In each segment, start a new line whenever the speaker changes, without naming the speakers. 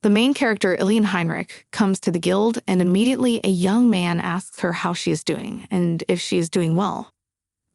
The main character, Ilian Heinrich, comes to the guild, and immediately a young man asks her how she is doing and if she is doing well.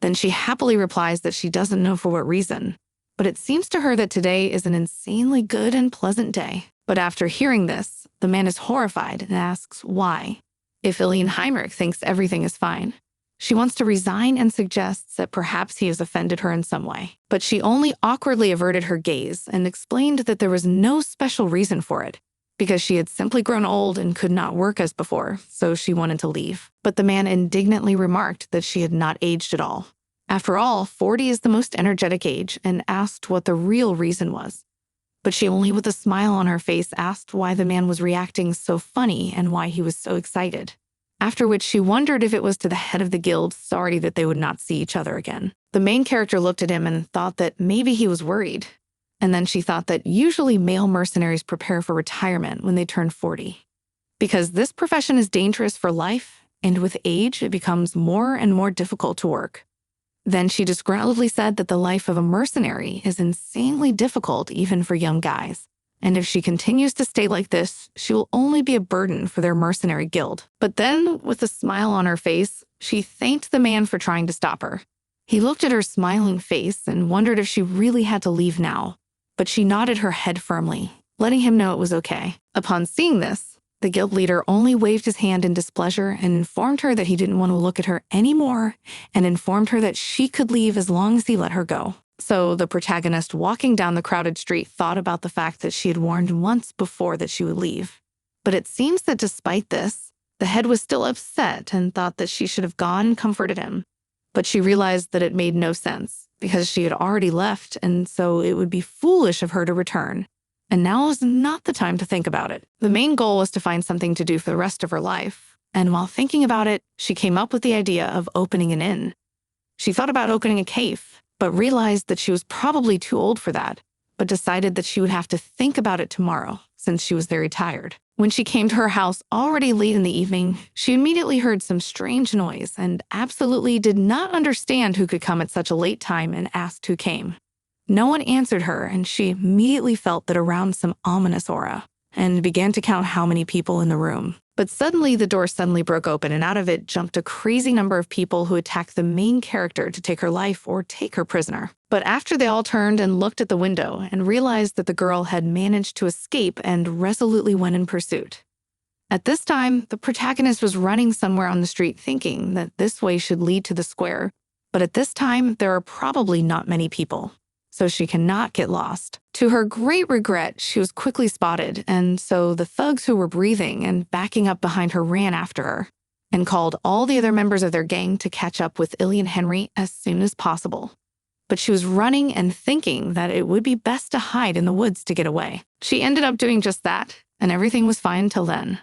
Then she happily replies that she doesn't know for what reason, but it seems to her that today is an insanely good and pleasant day. But after hearing this, the man is horrified and asks why. If Ilian Heinrich thinks everything is fine, she wants to resign and suggests that perhaps he has offended her in some way. But she only awkwardly averted her gaze and explained that there was no special reason for it, because she had simply grown old and could not work as before, so she wanted to leave. But the man indignantly remarked that she had not aged at all. After all, 40 is the most energetic age, and asked what the real reason was. But she only with a smile on her face asked why the man was reacting so funny and why he was so excited. After which she wondered if it was to the head of the guild sorry that they would not see each other again. The main character looked at him and thought that maybe he was worried. And then she thought that usually male mercenaries prepare for retirement when they turn 40. Because this profession is dangerous for life, and with age it becomes more and more difficult to work. Then she disgruntledly said that the life of a mercenary is insanely difficult even for young guys. And if she continues to stay like this, she will only be a burden for their mercenary guild. But then, with a smile on her face, she thanked the man for trying to stop her. He looked at her smiling face and wondered if she really had to leave now, but she nodded her head firmly, letting him know it was okay. Upon seeing this, the guild leader only waved his hand in displeasure and informed her that he didn't want to look at her anymore, and informed her that she could leave as long as he let her go. So the protagonist, walking down the crowded street, thought about the fact that she had warned once before that she would leave. But it seems that despite this, the head was still upset and thought that she should have gone and comforted him. But she realized that it made no sense, because she had already left, and so it would be foolish of her to return. And now is not the time to think about it. The main goal was to find something to do for the rest of her life, and while thinking about it, she came up with the idea of opening an inn. She thought about opening a cave, but realized that she was probably too old for that, but decided that she would have to think about it tomorrow, since she was very tired. When she came to her house already late in the evening, she immediately heard some strange noise and absolutely did not understand who could come at such a late time and asked who came. No one answered her, and she immediately felt that around some ominous aura, and began to count how many people in the room. But suddenly, the door suddenly broke open, and out of it jumped a crazy number of people who attacked the main character to take her life or take her prisoner. But after they all turned and looked at the window and realized that the girl had managed to escape and resolutely went in pursuit. At this time, the protagonist was running somewhere on the street thinking that this way should lead to the square, but at this time, there are probably not many people, so she cannot get lost. To her great regret, she was quickly spotted, and so the thugs who were breathing and backing up behind her ran after her and called all the other members of their gang to catch up with Ilian Henry as soon as possible. But she was running and thinking that it would be best to hide in the woods to get away. She ended up doing just that, and everything was fine till then,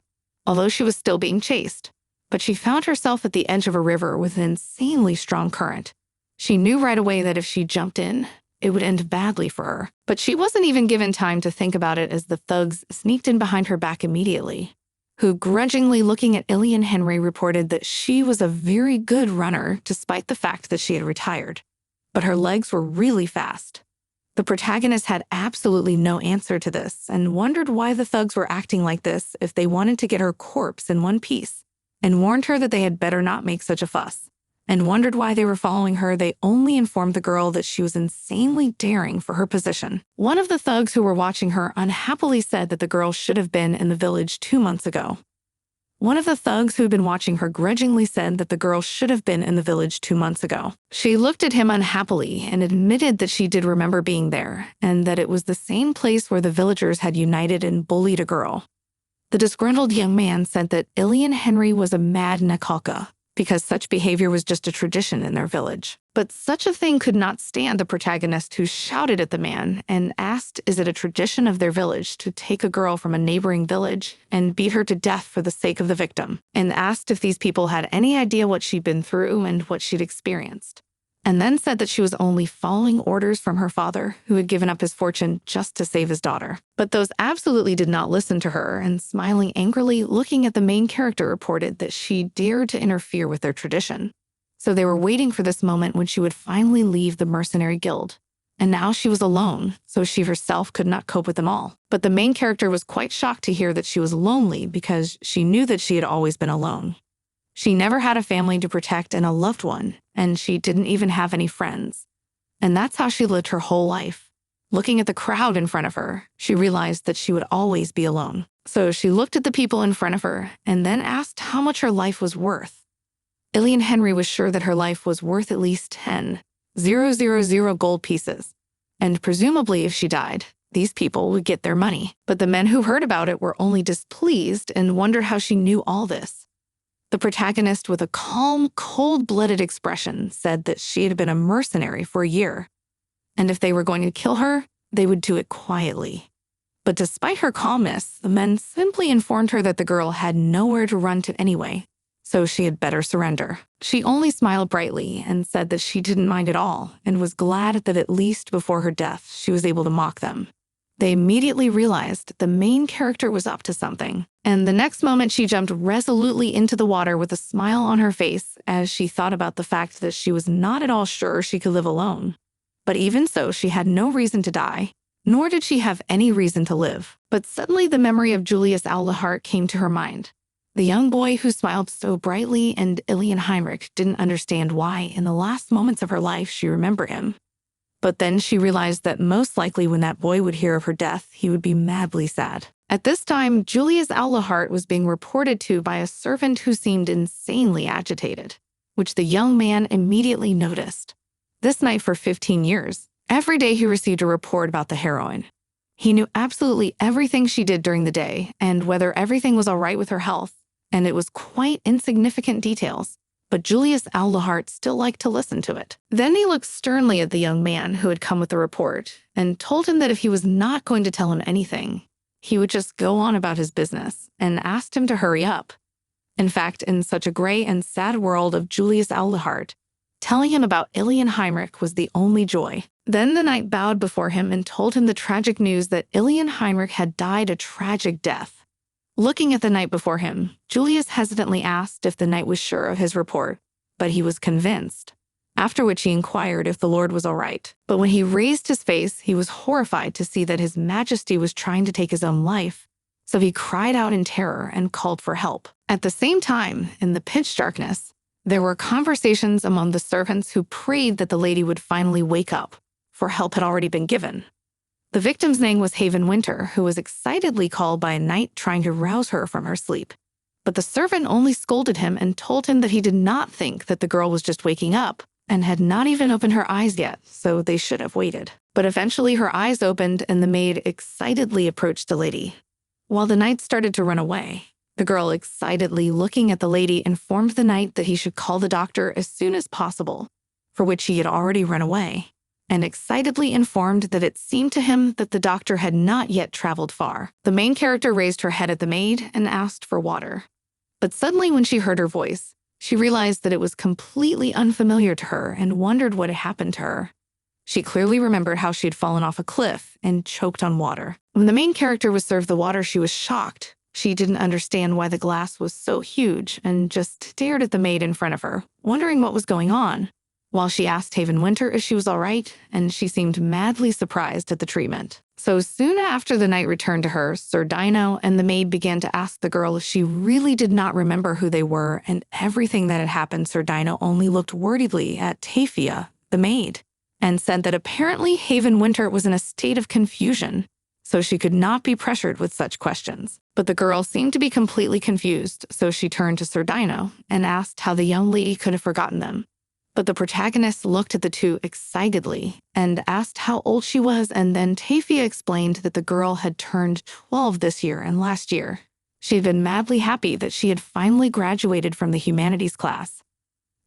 although she was still being chased. But she found herself at the edge of a river with an insanely strong current. She knew right away that if she jumped in, it would end badly for her. But she wasn't even given time to think about it as the thugs sneaked in behind her back immediately, who, grudgingly looking at Ilian Henry, reported that she was a very good runner despite the fact that she had retired. But her legs were really fast. The protagonist had absolutely no answer to this and wondered why the thugs were acting like this if they wanted to get her corpse in one piece, and warned her that they had better not make such a fuss. And wondered why they were following her, they only informed the girl that she was insanely daring for her position. One of the thugs who were watching her unhappily said that the girl should have been in the village 2 months ago. One of the thugs who'd been watching her grudgingly said that the girl should have been in the village 2 months ago. She looked at him unhappily and admitted that she did remember being there, and that it was the same place where the villagers had united and bullied a girl. The disgruntled young man said that Ilian Henry was a mad Nakalka, because such behavior was just a tradition in their village. But such a thing could not stand the protagonist, who shouted at the man and asked, is it a tradition of their village to take a girl from a neighboring village and beat her to death for the sake of the victim, and asked if these people had any idea what she'd been through and what she'd experienced, and then said that she was only following orders from her father, who had given up his fortune just to save his daughter. But those absolutely did not listen to her, and smiling angrily, looking at the main character, reported that she dared to interfere with their tradition. So they were waiting for this moment when she would finally leave the mercenary guild. and now she was alone, so she herself could not cope with them all. But the main character was quite shocked to hear that she was lonely because she knew that she had always been alone. She never had a family to protect and a loved one, and she didn't even have any friends. And that's how she lived her whole life. Looking at the crowd in front of her, she realized that she would always be alone. So she looked at the people in front of her and then asked how much her life was worth. Ilian Henry was sure that her life was worth at least 10,000 gold pieces. And presumably if she died, these people would get their money. But the men who heard about it were only displeased and wondered how she knew all this. The protagonist, with a calm, cold-blooded expression, said that she had been a mercenary for a year, and if they were going to kill her, they would do it quietly. But despite her calmness, the men simply informed her that the girl had nowhere to run to anyway, so she had better surrender. She only smiled brightly and said that she didn't mind at all and was glad that at least before her death she was able to mock them. They immediately realized the main character was up to something, and the next moment she jumped resolutely into the water with a smile on her face as she thought about the fact that she was not at all sure she could live alone. But even so, she had no reason to die, nor did she have any reason to live. But suddenly the memory of Julius Aldehart came to her mind. The young boy who smiled so brightly, and Ilian Heinrich didn't understand why in the last moments of her life she remembered him. But then she realized that most likely when that boy would hear of her death, he would be madly sad. At this time, Julius Aldehart was being reported to by a servant who seemed insanely agitated, which the young man immediately noticed. This night for 15 years, every day he received a report about the heroine. He knew absolutely everything she did during the day and whether everything was all right with her health, and it was quite insignificant details. But Julius Aldehart still liked to listen to it. Then he looked sternly at the young man who had come with the report and told him that if he was not going to tell him anything, he would just go on about his business and asked him to hurry up. In fact, in such a gray and sad world of Julius Aldehart, telling him about Ilian Heinrich was the only joy. Then the knight bowed before him and told him the tragic news that Ilian Heinrich had died a tragic death. Looking at the knight before him, Julius hesitantly asked if the knight was sure of his report, but he was convinced, after which he inquired if the lord was all right. But when he raised his face, he was horrified to see that his majesty was trying to take his own life, so he cried out in terror and called for help. At the same time, in the pitch darkness, there were conversations among the servants who prayed that the lady would finally wake up, for help had already been given. The victim's name was Haven Winter, who was excitedly called by a knight trying to rouse her from her sleep. But the servant only scolded him and told him that he did not think that the girl was just waking up and had not even opened her eyes yet, so they should have waited. But eventually her eyes opened and the maid excitedly approached the lady. While the knight started to run away, the girl, excitedly looking at the lady, informed the knight that he should call the doctor as soon as possible, for which he had already run away, and excitedly informed that it seemed to him that the doctor had not yet traveled far. The main character raised her head at the maid and asked for water. But suddenly when she heard her voice, she realized that it was completely unfamiliar to her and wondered what had happened to her. She clearly remembered how she had fallen off a cliff and choked on water. When the main character was served the water, she was shocked. She didn't understand why the glass was so huge and just stared at the maid in front of her, wondering what was going on, while she asked Haven Winter if she was all right, and she seemed madly surprised at the treatment. So soon after the knight returned to her, Sir Dino and the maid began to ask the girl if she really did not remember who they were and everything that had happened. Sir Dino only looked worriedly at Tafia, the maid, and said that apparently Haven Winter was in a state of confusion, so she could not be pressured with such questions. But the girl seemed to be completely confused, so she turned to Sir Dino and asked how the young lady could have forgotten them. But the protagonist looked at the two excitedly and asked how old she was, and then Tafia explained that the girl had turned 12 this year and last year. She had been madly happy that she had finally graduated from the humanities class.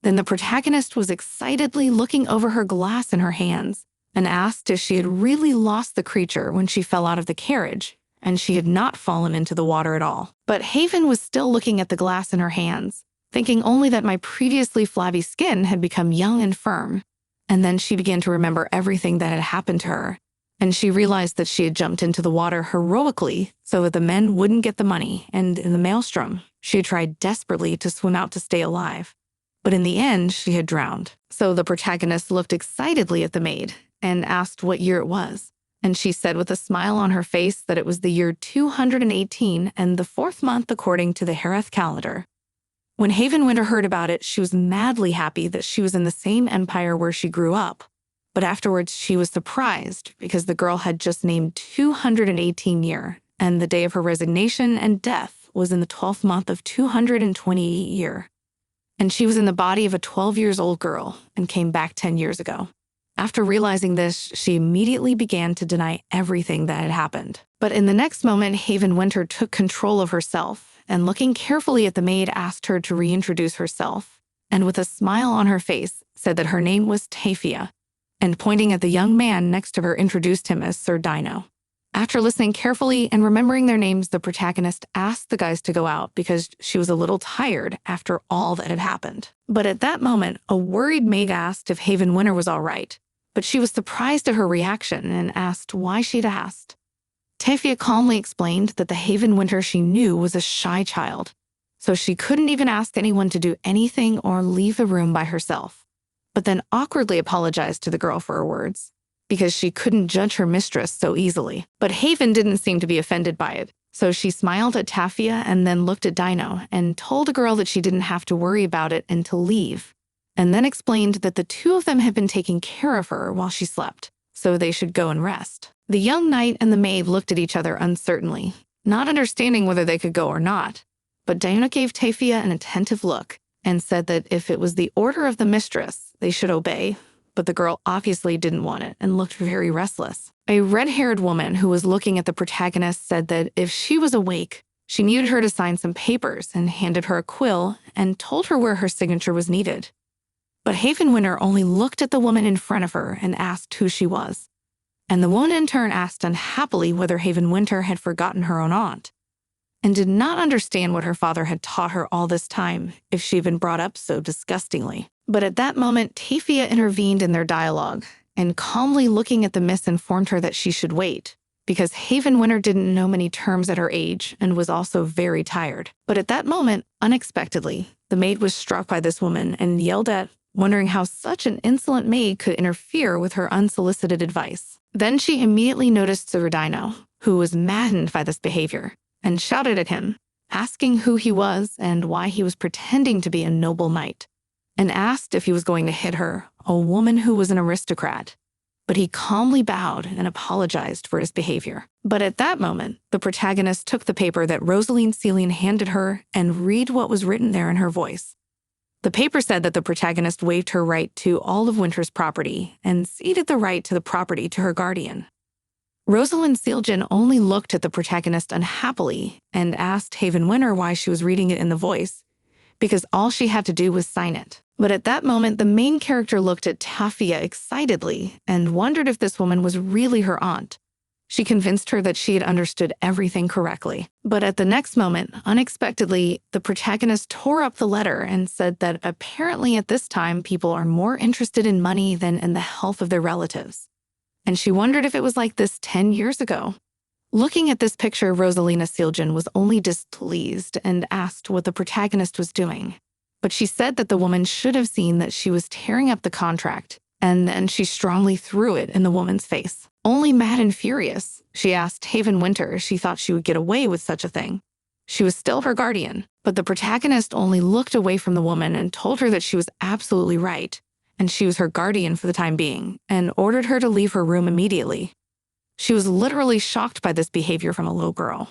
Then the protagonist was excitedly looking over her glass in her hands and asked if she had really lost the creature when she fell out of the carriage, and she had not fallen into the water at all. But Haven was still looking at the glass in her hands, thinking only that my previously flabby skin had become young and firm. And then she began to remember everything that had happened to her, and she realized that she had jumped into the water heroically so that the men wouldn't get the money, and in the maelstrom, she had tried desperately to swim out to stay alive. But in the end, she had drowned. So the protagonist looked excitedly at the maid and asked what year it was. And she said with a smile on her face that it was the year 218 and the 4th month according to the Hareth calendar. When Haven Winter heard about it, she was madly happy that she was in the same empire where she grew up. But afterwards, she was surprised because the girl had just named 218 year, and the day of her resignation and death was in the 12th month of 228 year. And she was in the body of a 12-years-old girl and came back 10 years ago. After realizing this, she immediately began to deny everything that had happened. But in the next moment, Haven Winter took control of herself, and looking carefully at the maid, asked her to reintroduce herself, and with a smile on her face, said that her name was Tafia, and pointing at the young man next to her, introduced him as Sir Dino. After listening carefully and remembering their names, the protagonist asked the guys to go out because she was a little tired after all that had happened. But at that moment, a worried maid asked if Haven Winter was all right, but she was surprised at her reaction and asked why she'd asked. Tafia calmly explained that the Haven Winter she knew was a shy child, so she couldn't even ask anyone to do anything or leave the room by herself, but then awkwardly apologized to the girl for her words, because she couldn't judge her mistress so easily. But Haven didn't seem to be offended by it, so she smiled at Tafia and then looked at Dino and told the girl that she didn't have to worry about it and to leave, and then explained that the two of them had been taking care of her while she slept, so they should go and rest. The young knight and the maid looked at each other uncertainly, not understanding whether they could go or not, but Dino gave Tafia an attentive look and said that if it was the order of the mistress, they should obey, but the girl obviously didn't want it and looked very restless. A red-haired woman who was looking at the protagonist said that if she was awake, she needed her to sign some papers and handed her a quill and told her where her signature was needed. But Haven Winter only looked at the woman in front of her and asked who she was. And the woman in turn asked unhappily whether Haven Winter had forgotten her own aunt, and did not understand what her father had taught her all this time if she had been brought up so disgustingly. But at that moment, Tafia intervened in their dialogue, and calmly looking at the miss informed her that she should wait, because Haven Winter didn't know many terms at her age and was also very tired. But at that moment, unexpectedly, the maid was struck by this woman and yelled at, wondering how such an insolent maid could interfere with her unsolicited advice. Then she immediately noticed Sir Dino, who was maddened by this behavior, and shouted at him, asking who he was and why he was pretending to be a noble knight, and asked if he was going to hit her, a woman who was an aristocrat. But he calmly bowed and apologized for his behavior. But at that moment, the protagonist took the paper that Rosaline Celian handed her and read what was written there in her voice. The paper said that the protagonist waived her right to all of Winter's property and ceded the right to the property to her guardian. Rosaline Celian only looked at the protagonist unhappily and asked Haven Winter why she was reading it in the voice, because all she had to do was sign it. But at that moment, the main character looked at Tafia excitedly and wondered if this woman was really her aunt. She convinced her that she had understood everything correctly. But at the next moment, unexpectedly, the protagonist tore up the letter and said that apparently at this time, people are more interested in money than in the health of their relatives. And she wondered if it was like this 10 years ago. Looking at this picture, Rosalina Celian was only displeased and asked what the protagonist was doing. But she said that the woman should have seen that she was tearing up the contract, and then she strongly threw it in the woman's face. Only mad and furious, she asked Haven Winter if she thought she would get away with such a thing. She was still her guardian, but the protagonist only looked away from the woman and told her that she was absolutely right, and she was her guardian for the time being, and ordered her to leave her room immediately. She was literally shocked by this behavior from a little girl.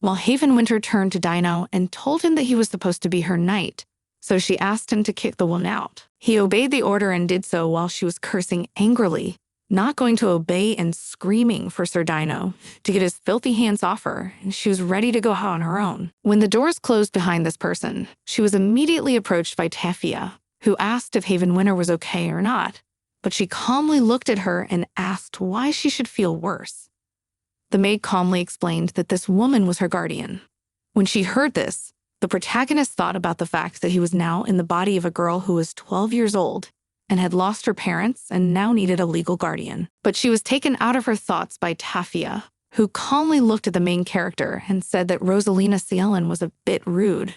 While Haven Winter turned to Dino and told him that he was supposed to be her knight, so she asked him to kick the woman out. He obeyed the order and did so while she was cursing angrily, not going to obey and screaming for Sir Dino to get his filthy hands off her, and she was ready to go out on her own. When the doors closed behind this person, she was immediately approached by Tafia, who asked if Haven Winter was okay or not, but she calmly looked at her and asked why she should feel worse. The maid calmly explained that this woman was her guardian. When she heard this, the protagonist thought about the fact that he was now in the body of a girl who was 12 years old and had lost her parents and now needed a legal guardian. But she was taken out of her thoughts by Tafia, who calmly looked at the main character and said that Rosalina Celian was a bit rude,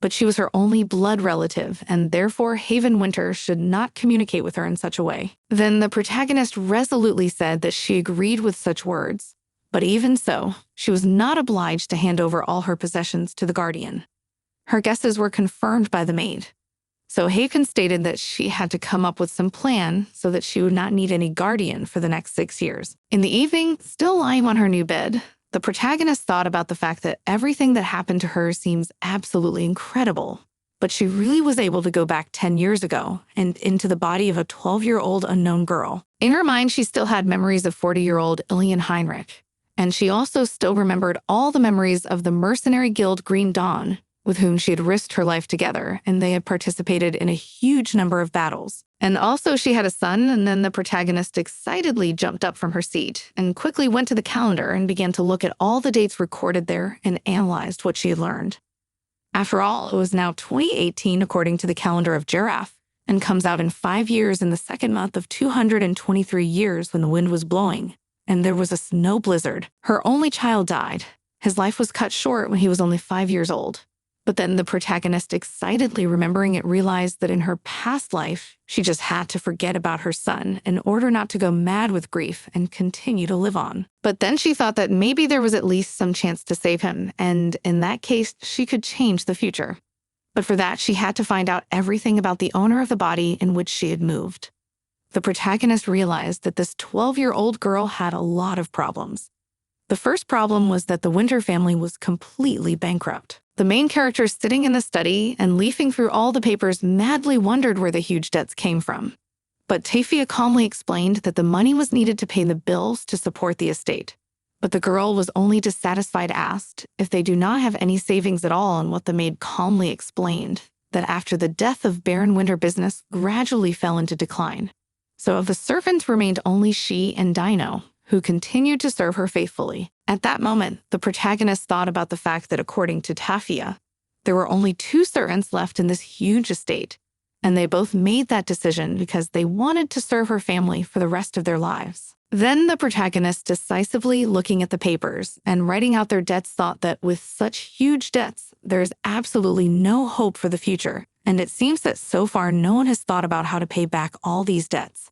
but she was her only blood relative, and therefore Haven Winter should not communicate with her in such a way. Then the protagonist resolutely said that she agreed with such words, but even so, she was not obliged to hand over all her possessions to the guardian. Her guesses were confirmed by the maid. So Haven stated that she had to come up with some plan so that she would not need any guardian for the next 6 years. In the evening, still lying on her new bed, the protagonist thought about the fact that everything that happened to her seems absolutely incredible, but she really was able to go back 10 years ago and into the body of a 12-year-old unknown girl. In her mind, she still had memories of 40-year-old Ilian Heinrich, and she also still remembered all the memories of the mercenary guild Green Dawn, with whom she had risked her life together, and they had participated in a huge number of battles. And also she had a son, and then the protagonist excitedly jumped up from her seat and quickly went to the calendar and began to look at all the dates recorded there and analyzed what she had learned. After all, it was now 2018 according to the calendar of Giraffe, and comes out in 5 years in the second month of 223 years when the wind was blowing, and there was a snow blizzard. Her only child died. His life was cut short when he was only 5 years old. But then the protagonist, excitedly remembering it, realized that in her past life, she just had to forget about her son in order not to go mad with grief and continue to live on. But then she thought that maybe there was at least some chance to save him, and in that case, she could change the future. But for that, she had to find out everything about the owner of the body in which she had moved. The protagonist realized that this 12-year-old girl had a lot of problems. The first problem was that the Winter family was completely bankrupt. The main character, sitting in the study and leafing through all the papers, madly wondered where the huge debts came from. But Tafia calmly explained that the money was needed to pay the bills to support the estate. But the girl was only dissatisfied, asked if they do not have any savings at all, and what the maid calmly explained, that after the death of Baron Winter, business gradually fell into decline. So of the servants remained only she and Dino, who continued to serve her faithfully. At that moment, the protagonist thought about the fact that according to Tafia, there were only 2 servants left in this huge estate, and they both made that decision because they wanted to serve her family for the rest of their lives. Then the protagonist, decisively looking at the papers and writing out their debts, thought that with such huge debts, there is absolutely no hope for the future, and it seems that so far no one has thought about how to pay back all these debts.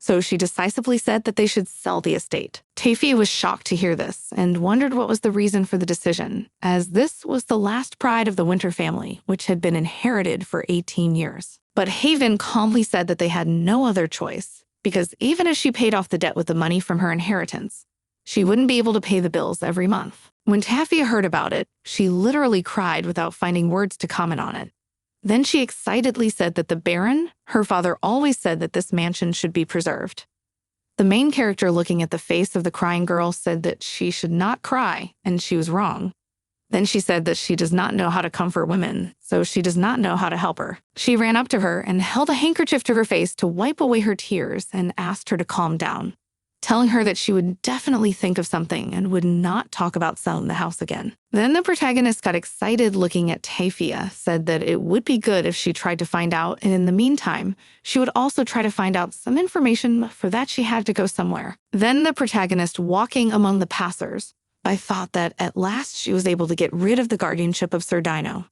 So she decisively said that they should sell the estate. Tafia was shocked to hear this and wondered what was the reason for the decision, as this was the last pride of the Winter family, which had been inherited for 18 years. But Haven calmly said that they had no other choice, because even if she paid off the debt with the money from her inheritance, she wouldn't be able to pay the bills every month. When Tafia heard about it, she literally cried without finding words to comment on it. Then she excitedly said that the Baron, her father, always said that this mansion should be preserved. The main character, looking at the face of the crying girl, said that she should not cry, and she was wrong. Then she said that she does not know how to comfort women, so she does not know how to help her. She ran up to her and held a handkerchief to her face to wipe away her tears and asked her to calm down, telling her that she would definitely think of something and would not talk about selling the house again. Then the protagonist got excited, looking at Tafia, said that it would be good if she tried to find out, and in the meantime, she would also try to find out some information. For that, she had to go somewhere. Then the protagonist, walking among the passers, I thought that at last she was able to get rid of the guardianship of Sir Dino.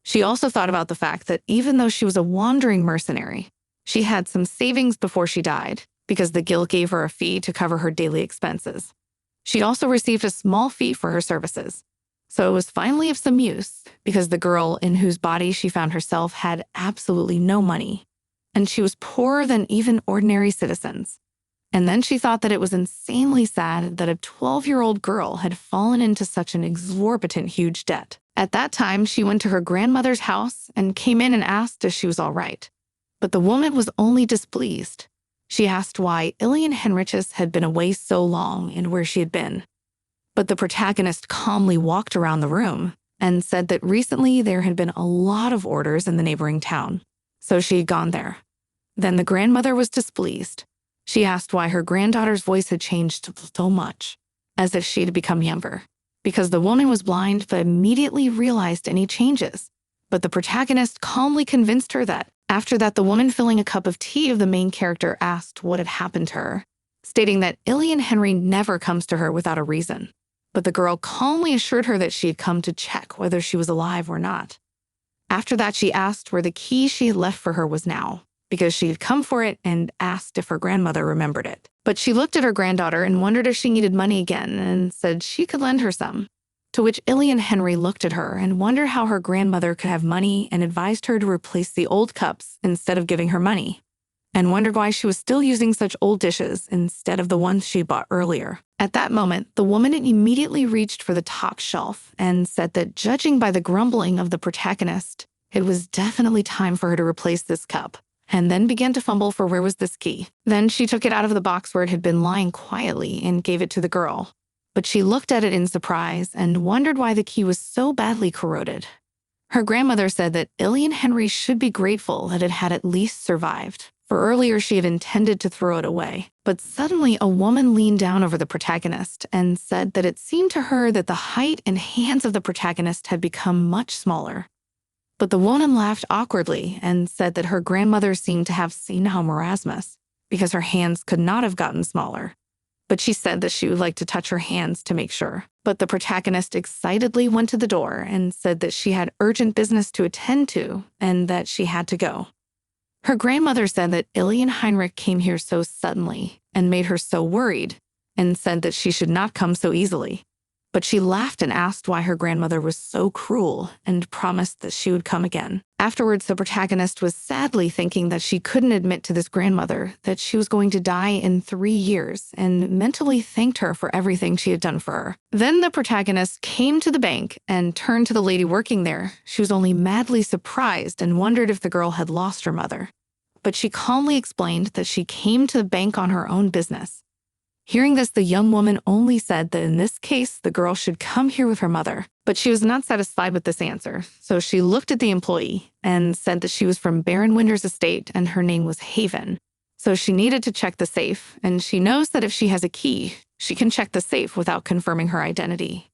She also thought about the fact that even though she was a wandering mercenary, she had some savings before she died, because the guild gave her a fee to cover her daily expenses. She also received a small fee for her services. So it was finally of some use, because the girl in whose body she found herself had absolutely no money, and she was poorer than even ordinary citizens. And then she thought that it was insanely sad that a 12-year-old girl had fallen into such an exorbitant huge debt. At that time, she went to her grandmother's house and came in and asked if she was all right. But the woman was only displeased. She asked why Ilian Henrichus had been away so long and where she had been. But the protagonist calmly walked around the room and said that recently there had been a lot of orders in the neighboring town, so she had gone there. Then the grandmother was displeased. She asked why her granddaughter's voice had changed so much, as if she had become younger, because the woman was blind but immediately realized any changes. But the protagonist calmly convinced her that. After that, the woman filling a cup of tea of the main character asked what had happened to her, stating that Ilian Henry never comes to her without a reason. But the girl calmly assured her that she had come to check whether she was alive or not. After that, she asked where the key she had left for her was now, because she had come for it and asked if her grandmother remembered it. But she looked at her granddaughter and wondered if she needed money again and said she could lend her some. To which Ilian Henry looked at her and wondered how her grandmother could have money and advised her to replace the old cups instead of giving her money, and wondered why she was still using such old dishes instead of the ones she bought earlier. At that moment, the woman immediately reached for the top shelf and said that, judging by the grumbling of the protagonist, it was definitely time for her to replace this cup, and then began to fumble for where was this key. Then she took it out of the box where it had been lying quietly and gave it to the girl. But she looked at it in surprise and wondered why the key was so badly corroded. Her grandmother said that Ilian Henry should be grateful that it had at least survived, for earlier she had intended to throw it away. But suddenly a woman leaned down over the protagonist and said that it seemed to her that the height and hands of the protagonist had become much smaller. But the woman laughed awkwardly and said that her grandmother seemed to have senile marasmus, because her hands could not have gotten smaller. But she said that she would like to touch her hands to make sure. But the protagonist excitedly went to the door and said that she had urgent business to attend to and that she had to go. Her grandmother said that Ilian Heinrich came here so suddenly and made her so worried, and said that she should not come so easily. But she laughed and asked why her grandmother was so cruel and promised that she would come again. Afterwards, the protagonist was sadly thinking that she couldn't admit to this grandmother that she was going to die in 3 years, and mentally thanked her for everything she had done for her. Then the protagonist came to the bank and turned to the lady working there. She was only madly surprised and wondered if the girl had lost her mother. But she calmly explained that she came to the bank on her own business. Hearing this, the young woman only said that in this case, the girl should come here with her mother. But she was not satisfied with this answer, so she looked at the employee and said that she was from Baron Winter's estate and her name was Haven. So she needed to check the safe, and she knows that if she has a key, she can check the safe without confirming her identity.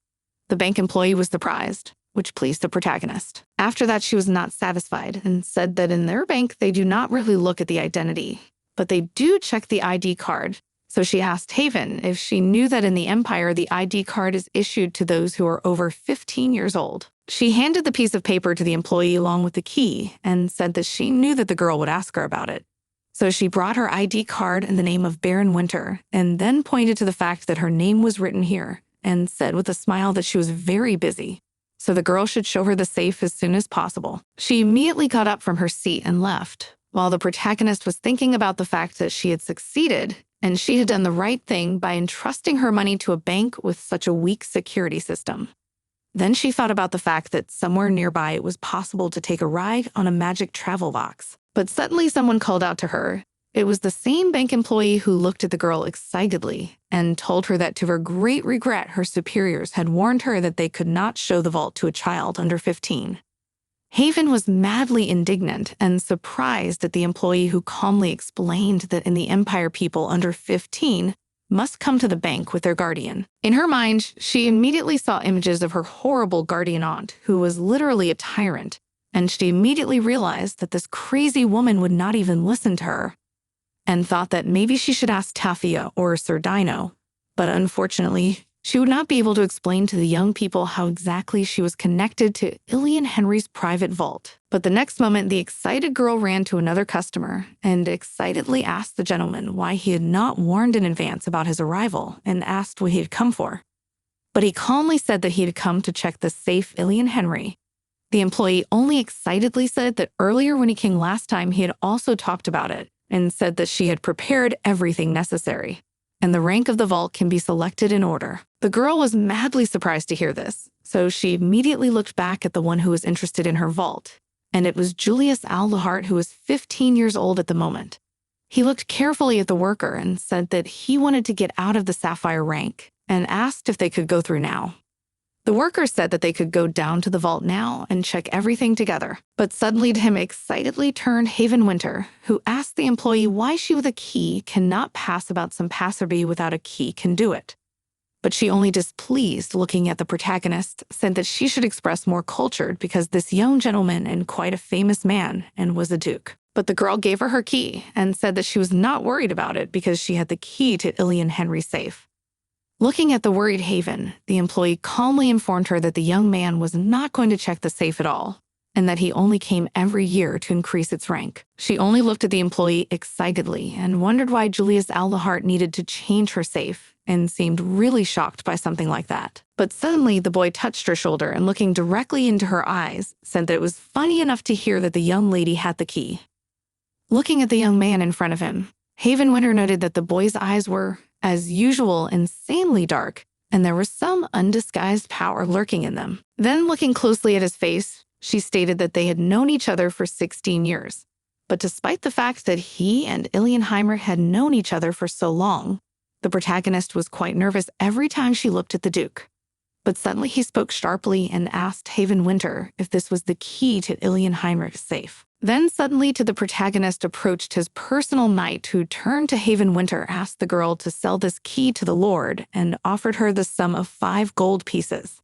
The bank employee was surprised, which pleased the protagonist. After that, she was not satisfied and said that in their bank, they do not really look at the identity, but they do check the ID card. So she asked Haven if she knew that in the Empire, the ID card is issued to those who are over 15 years old. She handed the piece of paper to the employee along with the key and said that she knew that the girl would ask her about it. So she brought her ID card and the name of Baron Winter, and then pointed to the fact that her name was written here, and said with a smile that she was very busy, so the girl should show her the safe as soon as possible. She immediately got up from her seat and left, while the protagonist was thinking about the fact that she had succeeded and she had done the right thing by entrusting her money to a bank with such a weak security system. Then she thought about the fact that somewhere nearby it was possible to take a ride on a magic travel box. But suddenly someone called out to her. It was the same bank employee who looked at the girl excitedly and told her that to her great regret, her superiors had warned her that they could not show the vault to a child under 15. Haven was madly indignant and surprised at the employee who calmly explained that in the Empire, people under 15 must come to the bank with their guardian. In her mind, she immediately saw images of her horrible guardian aunt, who was literally a tyrant, and she immediately realized that this crazy woman would not even listen to her, and thought that maybe she should ask Tafia or Sir Dino. But unfortunately, she would not be able to explain to the young people how exactly she was connected to Ilian Henry's private vault. But the next moment, the excited girl ran to another customer and excitedly asked the gentleman why he had not warned in advance about his arrival and asked what he had come for. But he calmly said that he had come to check the safe Ilian Henry. The employee only excitedly said that earlier when he came last time, he had also talked about it and said that she had prepared everything necessary, and the rank of the vault can be selected in order. The girl was madly surprised to hear this, so she immediately looked back at the one who was interested in her vault, and it was Julius Aldehart, who was 15 years old at the moment. He looked carefully at the worker and said that he wanted to get out of the sapphire rank and asked if they could go through now. The worker said that they could go down to the vault now and check everything together. But suddenly him excitedly turned Haven Winter, who asked the employee why she with a key cannot pass about some passerby without a key can do it. But she, only displeased looking at the protagonist, said that she should express more cultured because this young gentleman and quite a famous man and was a duke. But the girl gave her key and said that she was not worried about it because she had the key to Ilian Henry's safe. Looking at the worried Haven, the employee calmly informed her that the young man was not going to check the safe at all, and that he only came every year to increase its rank. She only looked at the employee excitedly and wondered why Julius Alderheart needed to change her safe, and seemed really shocked by something like that. But suddenly the boy touched her shoulder and, looking directly into her eyes, said that it was funny enough to hear that the young lady had the key. Looking at the young man in front of him, Haven Winter noted that the boy's eyes were, as usual, insanely dark, and there was some undisguised power lurking in them. Then, looking closely at his face, she stated that they had known each other for 16 years. But despite the fact that he and Ilian Heinrich had known each other for so long, the protagonist was quite nervous every time she looked at the Duke. But suddenly he spoke sharply and asked Haven Winter if this was the key to Ilian Heinrich's safe. Then suddenly to the protagonist approached his personal knight, who turned to Haven Winter, asked the girl to sell this key to the Lord, and offered her the sum of 5 gold pieces.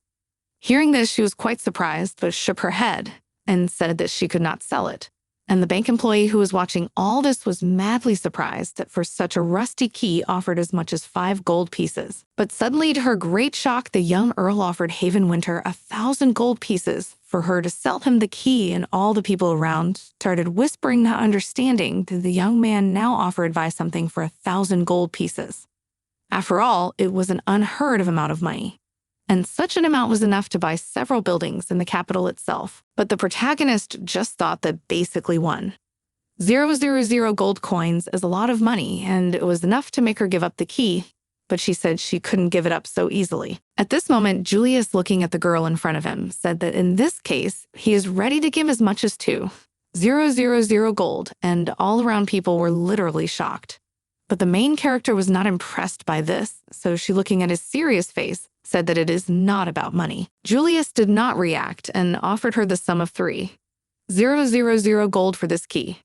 Hearing this, she was quite surprised, but shook her head and said that she could not sell it. And the bank employee who was watching all this was madly surprised that for such a rusty key offered as much as 5 gold pieces. But suddenly, to her great shock, the young earl offered Haven Winter 1,000 gold pieces for her to sell him the key, and all the people around started whispering, not understanding that the young man now offered by something for 1,000 gold pieces. After all, it was an unheard of amount of money. And such an amount was enough to buy several buildings in the capital itself. But the protagonist just thought that basically 1,000 gold coins is a lot of money, and it was enough to make her give up the key, but she said she couldn't give it up so easily. At this moment, Julius, looking at the girl in front of him, said that in this case, he is ready to give as much as 2,000 gold, and all around people were literally shocked. But the main character was not impressed by this, so she, looking at his serious face, said that it is not about money. Julius did not react and offered her the sum of 3,000 gold for this key.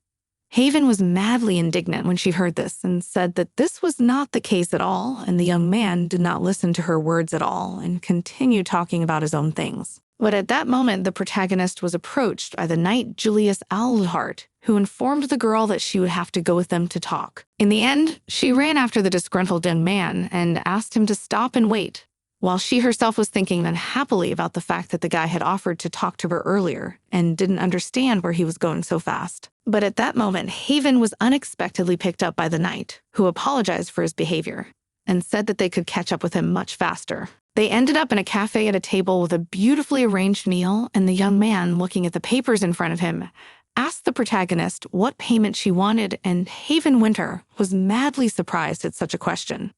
Haven was madly indignant when she heard this and said that this was not the case at all, and the young man did not listen to her words at all and continued talking about his own things. But at that moment, the protagonist was approached by the knight Julius Alderheart, who informed the girl that she would have to go with them to talk. In the end, she ran after the disgruntled young man and asked him to stop and wait, while she herself was thinking unhappily about the fact that the guy had offered to talk to her earlier and didn't understand where he was going so fast. But at that moment, Haven was unexpectedly picked up by the knight, who apologized for his behavior and said that they could catch up with him much faster. They ended up in a cafe at a table with a beautifully arranged meal, and the young man, looking at the papers in front of him, asked the protagonist what payment she wanted, and Haven Winter was madly surprised at such a question.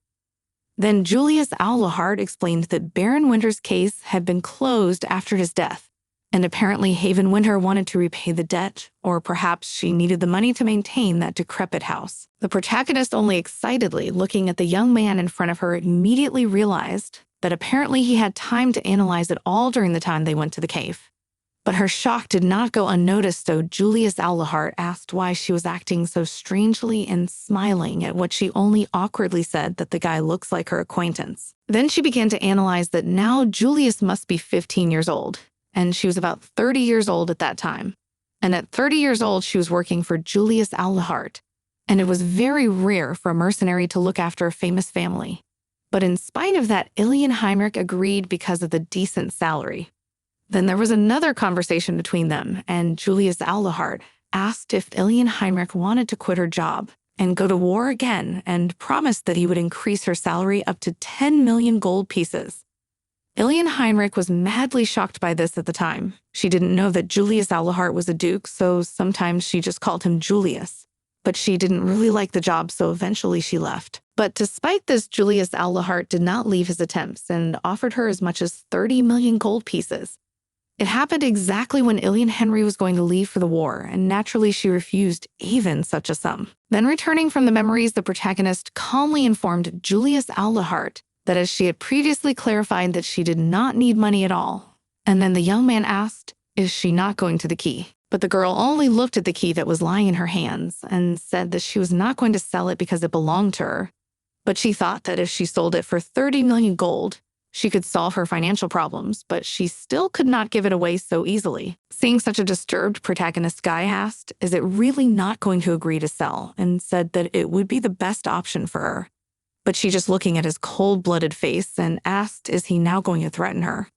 Then Julius Alderheart explained that Baron Winter's case had been closed after his death, and apparently Haven Winter wanted to repay the debt, or perhaps she needed the money to maintain that decrepit house. The protagonist, only excitedly looking at the young man in front of her, immediately realized that apparently he had time to analyze it all during the time they went to the cave. But her shock did not go unnoticed, so Julius Alderheart asked why she was acting so strangely and smiling at what she only awkwardly said that the guy looks like her acquaintance. Then she began to analyze that now Julius must be 15 years old, and she was about 30 years old at that time. And at 30 years old, she was working for Julius Alderheart, and it was very rare for a mercenary to look after a famous family. But in spite of that, Ilian Heinrich agreed because of the decent salary. Then there was another conversation between them, and Julius Alderheart asked if Ilian Heinrich wanted to quit her job and go to war again, and promised that he would increase her salary up to 10 million gold pieces. Ilian Heinrich was madly shocked by this at the time. She didn't know that Julius Alderheart was a duke, so sometimes she just called him Julius. But she didn't really like the job, so eventually she left. But despite this, Julius Alderheart did not leave his attempts and offered her as much as 30 million gold pieces. It happened exactly when Ilian Henry was going to leave for the war, and naturally she refused even such a sum. Then, returning from the memories, the protagonist calmly informed Julius Alderheart that as she had previously clarified that she did not need money at all. And then the young man asked, is she not going to the key? But the girl only looked at the key that was lying in her hands and said that she was not going to sell it because it belonged to her. But she thought that if she sold it for 30 million gold, she could solve her financial problems, but she still could not give it away so easily. Seeing such a disturbed protagonist, Guy asked, is it really not going to agree to sell, and said that it would be the best option for her. But she just looking at his cold-blooded face and asked, is he now going to threaten her?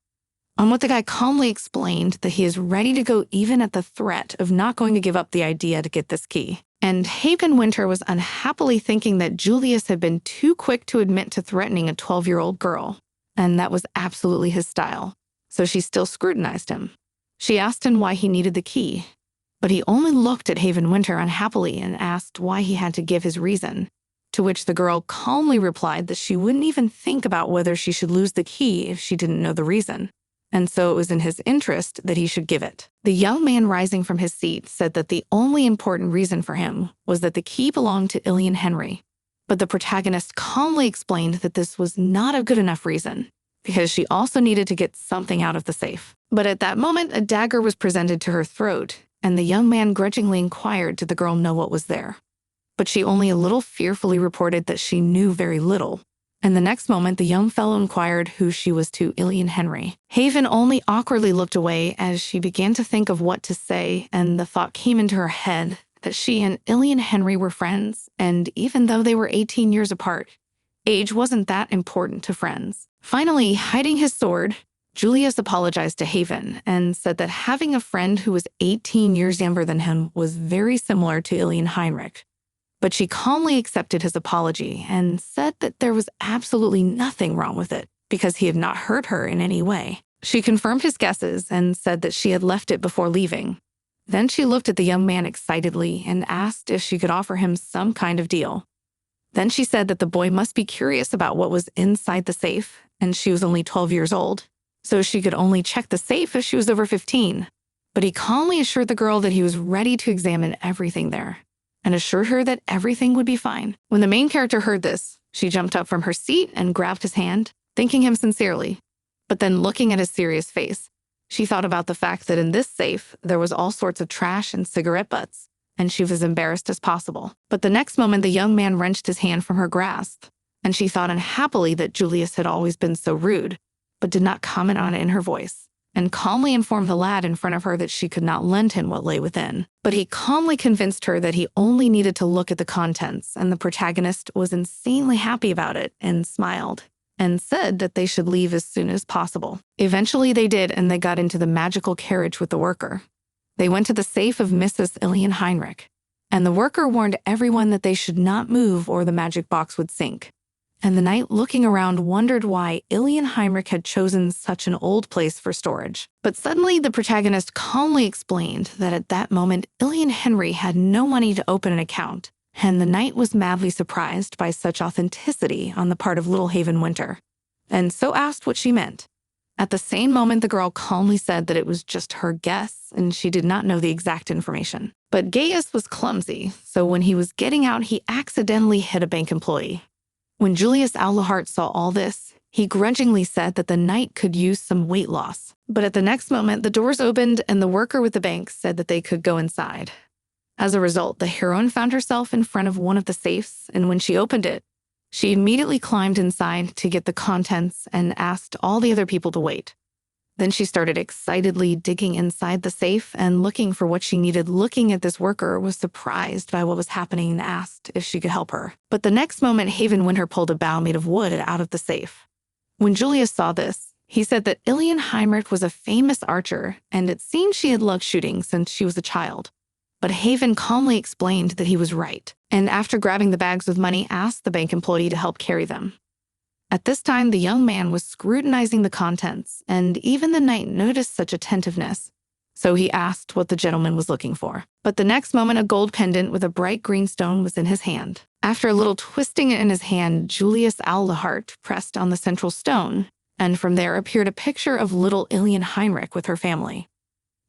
on what the guy calmly explained that he is ready to go even at the threat of not going to give up the idea to get this key. And Haven Winter was unhappily thinking that Julius had been too quick to admit to threatening a 12-year-old girl, and that was absolutely his style. So she still scrutinized him. She asked him why he needed the key, but he only looked at Haven Winter unhappily and asked why he had to give his reason, to which the girl calmly replied that she wouldn't even think about whether she should lose the key if she didn't know the reason, and so it was in his interest that he should give it. The young man rising from his seat said that the only important reason for him was that the key belonged to Ilian Henry, but the protagonist calmly explained that this was not a good enough reason, because she also needed to get something out of the safe. But at that moment, a dagger was presented to her throat, and the young man grudgingly inquired did the girl know what was there. But she only a little fearfully reported that she knew very little. And the next moment, the young fellow inquired who she was to Ilian Henry. Haven only awkwardly looked away as she began to think of what to say, and the thought came into her head that she and Ilian Henry were friends, and even though they were 18 years apart, age wasn't that important to friends. Finally, hiding his sword, Julius apologized to Haven and said that having a friend who was 18 years younger than him was very similar to Ilian Heinrich. But she calmly accepted his apology and said that there was absolutely nothing wrong with it because he had not hurt her in any way. She confirmed his guesses and said that she had left it before leaving. Then she looked at the young man excitedly and asked if she could offer him some kind of deal. Then she said that the boy must be curious about what was inside the safe, and she was only 12 years old, so she could only check the safe if she was over 15. But he calmly assured the girl that he was ready to examine everything there, and assured her that everything would be fine. When the main character heard this, she jumped up from her seat and grabbed his hand, thanking him sincerely. But then looking at his serious face, she thought about the fact that in this safe, there was all sorts of trash and cigarette butts, and she was as embarrassed as possible. But the next moment, the young man wrenched his hand from her grasp, and she thought unhappily that Julius had always been so rude, but did not comment on it in her voice, and calmly informed the lad in front of her that she could not lend him what lay within. But he calmly convinced her that he only needed to look at the contents, and the protagonist was insanely happy about it and smiled, and said that they should leave as soon as possible. Eventually they did, and they got into the magical carriage with the worker. They went to the safe of Mrs. Ilian Heinrich, and the worker warned everyone that they should not move or the magic box would sink. And the knight, looking around, wondered why Ilian Heinrich had chosen such an old place for storage. But suddenly the protagonist calmly explained that at that moment Ilian Henry had no money to open an account, and the knight was madly surprised by such authenticity on the part of little Haven Winter, and so asked what she meant. At the same moment, the girl calmly said that it was just her guess, and she did not know the exact information. But Gaius was clumsy, so when he was getting out, he accidentally hit a bank employee. When Julius Aulahart saw all this, he grudgingly said that the knight could use some weight loss. But at the next moment, the doors opened and the worker with the bank said that they could go inside. As a result, the heroine found herself in front of one of the safes, and when she opened it, she immediately climbed inside to get the contents and asked all the other people to wait. Then she started excitedly digging inside the safe and looking for what she needed. Looking at this worker, was surprised by what was happening and asked if she could help her. But the next moment, Haven Winter pulled a bow made of wood out of the safe. When Julius saw this, he said that Ilian Heinrich was a famous archer, and it seemed she had loved shooting since she was a child. But Haven calmly explained that he was right, and after grabbing the bags with money, asked the bank employee to help carry them. At this time, the young man was scrutinizing the contents, and even the knight noticed such attentiveness, so he asked what the gentleman was looking for. But the next moment, a gold pendant with a bright green stone was in his hand. After a little twisting in his hand, Julius Aulahart pressed on the central stone, and from there appeared a picture of little Ilian Heinrich with her family.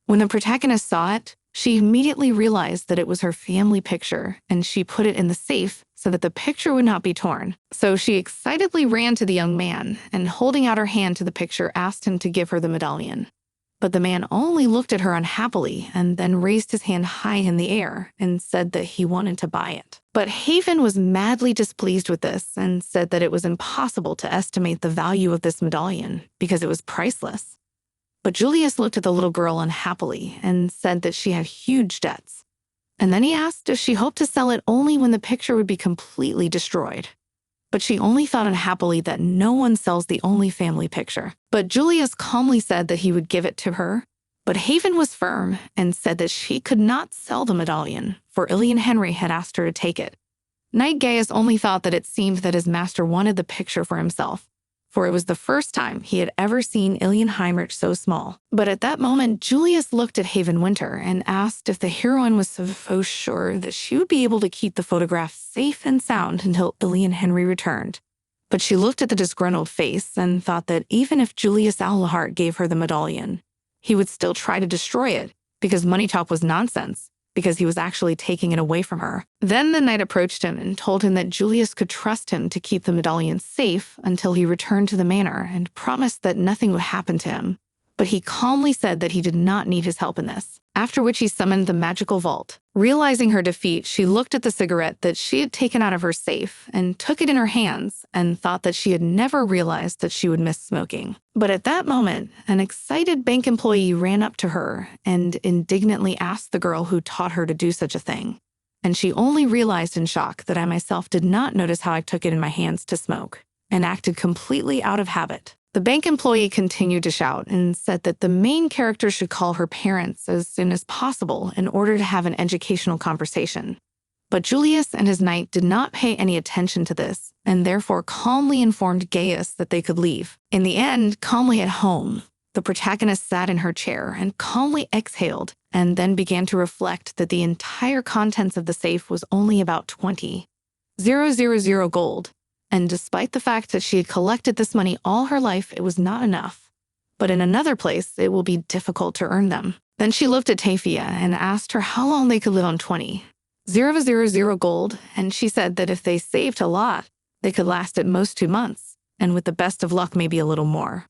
When the protagonist saw it, she immediately realized that it was her family picture, and she put it in the safe so that the picture would not be torn. So she excitedly ran to the young man, and holding out her hand to the picture, asked him to give her the medallion. But the man only looked at her unhappily and then raised his hand high in the air and said that he wanted to buy it. But Haven was madly displeased with this and said that it was impossible to estimate the value of this medallion because it was priceless. But Julius looked at the little girl unhappily and said that she had huge debts. And then he asked if she hoped to sell it only when the picture would be completely destroyed. but she only thought unhappily that no one sells the only family picture. But Julius calmly said that he would give it to her. But Haven was firm and said that she could not sell the medallion, for Ilian Henry had asked her to take it. Knight Gaius only thought that it seemed that his master wanted the picture for himself, for it was the first time he had ever seen Ilian Heinrich so small. But at that moment, Julius looked at Haven Winter and asked if the heroine was so sure that she would be able to keep the photograph safe and sound until Ilian Henry returned. But she looked at the disgruntled face and thought that even if Julius Aluhart gave her the medallion, he would still try to destroy it, because money talk was nonsense, because he was actually taking it away from her. Then the knight approached him and told him that Julius could trust him to keep the medallion safe until he returned to the manor and promised that nothing would happen to him. But he calmly said that he did not need his help in this, after which he summoned the magical vault. Realizing her defeat, she looked at the cigarette that she had taken out of her safe and took it in her hands and thought that she had never realized that she would miss smoking. But at that moment, an excited bank employee ran up to her and indignantly asked the girl who taught her to do such a thing. And she only realized in shock that I myself did not notice how I took it in my hands to smoke and acted completely out of habit. The bank employee continued to shout and said that the main character should call her parents as soon as possible in order to have an educational conversation. But Julius and his knight did not pay any attention to this and therefore calmly informed Gaius that they could leave. In the end, calmly at home, the protagonist sat in her chair and calmly exhaled and then began to reflect that the entire contents of the safe was only about 20,000 gold. And despite the fact that she had collected this money all her life, it was not enough. But in another place, it will be difficult to earn them. Then she looked at Tafia and asked her how long they could live on 20,000 gold, and she said that if they saved a lot, they could last at most 2 months, and with the best of luck, maybe a little more.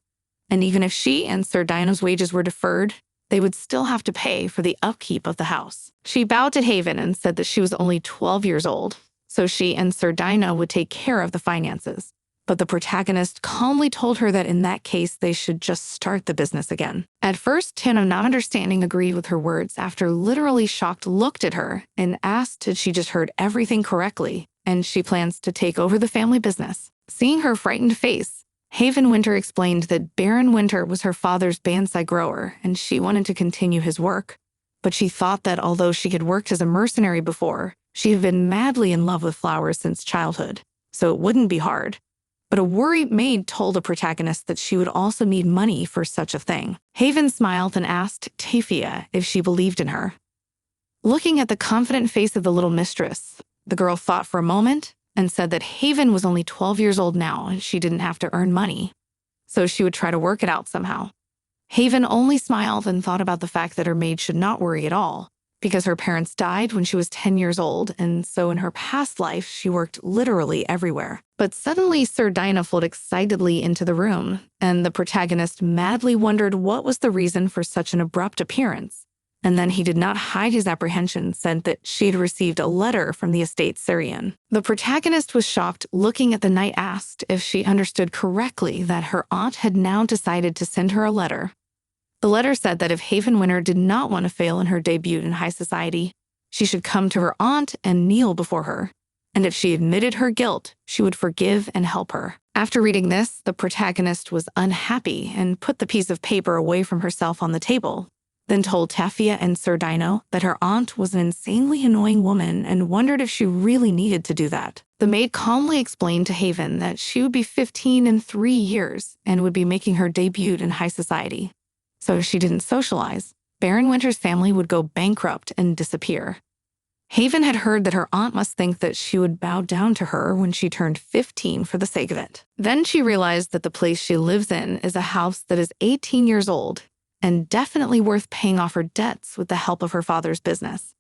And even if she and Sir Dino's wages were deferred, they would still have to pay for the upkeep of the house. She bowed to Haven and said that she was only 12 years old, so she and Sir Dino would take care of the finances. But the protagonist calmly told her that in that case, they should just start the business again. At first, Tana, not understanding, agreed with her words after literally shocked looked at her and asked if she just heard everything correctly, and she plans to take over the family business. Seeing her frightened face, Haven Winter explained that Baron Winter was her father's banzai grower, and she wanted to continue his work. But she thought that although she had worked as a mercenary before, she had been madly in love with flowers since childhood, so it wouldn't be hard. But a worried maid told the protagonist that she would also need money for such a thing. Haven smiled and asked Tafia if she believed in her. Looking at the confident face of the little mistress, the girl thought for a moment and said that Haven was only 12 years old now and she didn't have to earn money, so she would try to work it out somehow. Haven only smiled and thought about the fact that her maid should not worry at all, because her parents died when she was 10 years old, and so in her past life, she worked literally everywhere. But suddenly, Sir Dino flowed excitedly into the room, and the protagonist madly wondered what was the reason for such an abrupt appearance. And then he did not hide his apprehension, said that she had received a letter from the estate Syrian. The protagonist was shocked, looking at the knight, asked if she understood correctly that her aunt had now decided to send her a letter. The letter said that if Haven Winter did not want to fail in her debut in high society, she should come to her aunt and kneel before her, and if she admitted her guilt, she would forgive and help her. After reading this, the protagonist was unhappy and put the piece of paper away from herself on the table, then told Tafia and Sir Dino that her aunt was an insanely annoying woman and wondered if she really needed to do that. The maid calmly explained to Haven that she would be 15 in 3 years and would be making her debut in high society. So if she didn't socialize, Baron Winter's family would go bankrupt and disappear. Haven had heard that her aunt must think that she would bow down to her when she turned 15 for the sake of it. Then she realized that the place she lives in is a house that is 18 years old and definitely worth paying off her debts with the help of her father's business.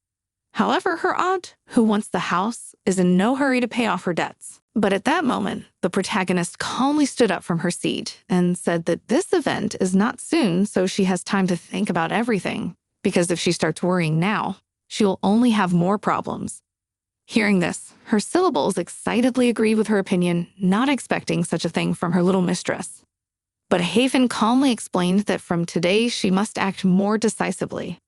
However, her aunt, who wants the house, is in no hurry to pay off her debts. But at that moment, the protagonist calmly stood up from her seat and said that this event is not soon, so she has time to think about everything, because if she starts worrying now, she will only have more problems. Hearing this, her syllables excitedly agreed with her opinion, not expecting such a thing from her little mistress. But Haven calmly explained that from today she must act more decisively,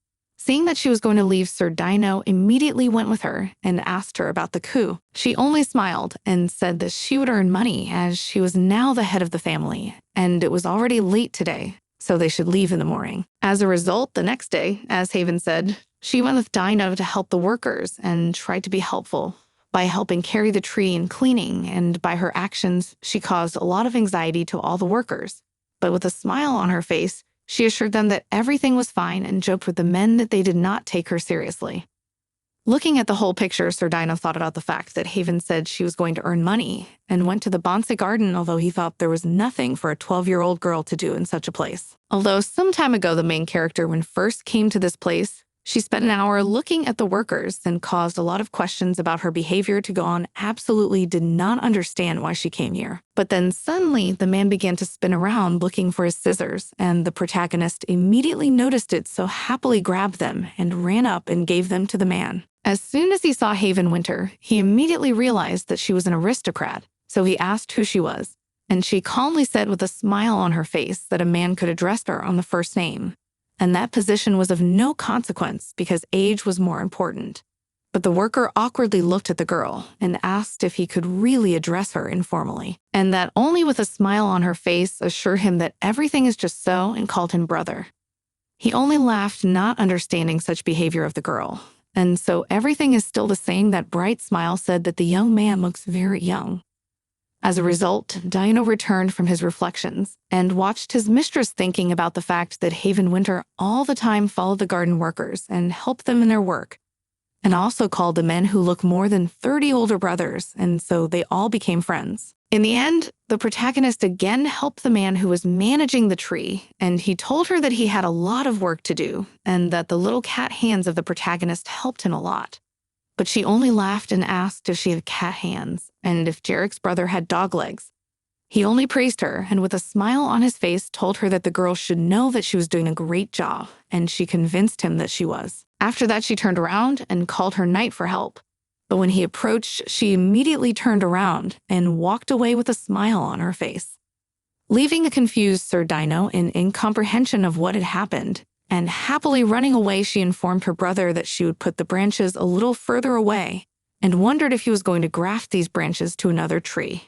Seeing that she was going to leave, Sir Dino immediately went with her and asked her about the coup. She only smiled and said that she would earn money as she was now the head of the family, and it was already late today, so they should leave in the morning. As a result, the next day, as Haven said, she went with Dino to help the workers and tried to be helpful by helping carry the tree and cleaning, and by her actions, she caused a lot of anxiety to all the workers. But with a smile on her face, she assured them that everything was fine and joked with the men that they did not take her seriously. Looking at the whole picture, Sir Dino thought about the fact that Haven said she was going to earn money and went to the bonsai garden, although he thought there was nothing for a 12-year-old girl to do in such a place. Although some time ago the main character, when first came to this place, she spent an hour looking at the workers and caused a lot of questions about her behavior to go on, absolutely did not understand why she came here. But then suddenly the man began to spin around looking for his scissors, and the protagonist immediately noticed it, so happily grabbed them and ran up and gave them to the man. As soon as he saw Haven Winter, he immediately realized that she was an aristocrat, so he asked who she was, and she calmly said with a smile on her face that a man could address her on the first name, and that position was of no consequence because age was more important. But the worker awkwardly looked at the girl and asked if he could really address her informally, and that only with a smile on her face assured him that everything is just so, and called him brother. He only laughed, not understanding such behavior of the girl, and so everything is still the same. That bright smile said that the young man looks very young. As a result, Dino returned from his reflections and watched his mistress thinking about the fact that Haven Winter all the time followed the garden workers and helped them in their work, and also called the men who look more than 30 older brothers, and so they all became friends. In the end, the protagonist again helped the man who was managing the tree, and he told her that he had a lot of work to do and that the little cat hands of the protagonist helped him a lot. But she only laughed and asked if she had cat hands and if Jarek's brother had dog legs. He only praised her and with a smile on his face told her that the girl should know that she was doing a great job, and she convinced him that she was. After that, she turned around and called her knight for help. But when he approached, she immediately turned around and walked away with a smile on her face, leaving a confused Sir Dino in incomprehension of what had happened. And happily running away, she informed her brother that she would put the branches a little further away and wondered if he was going to graft these branches to another tree.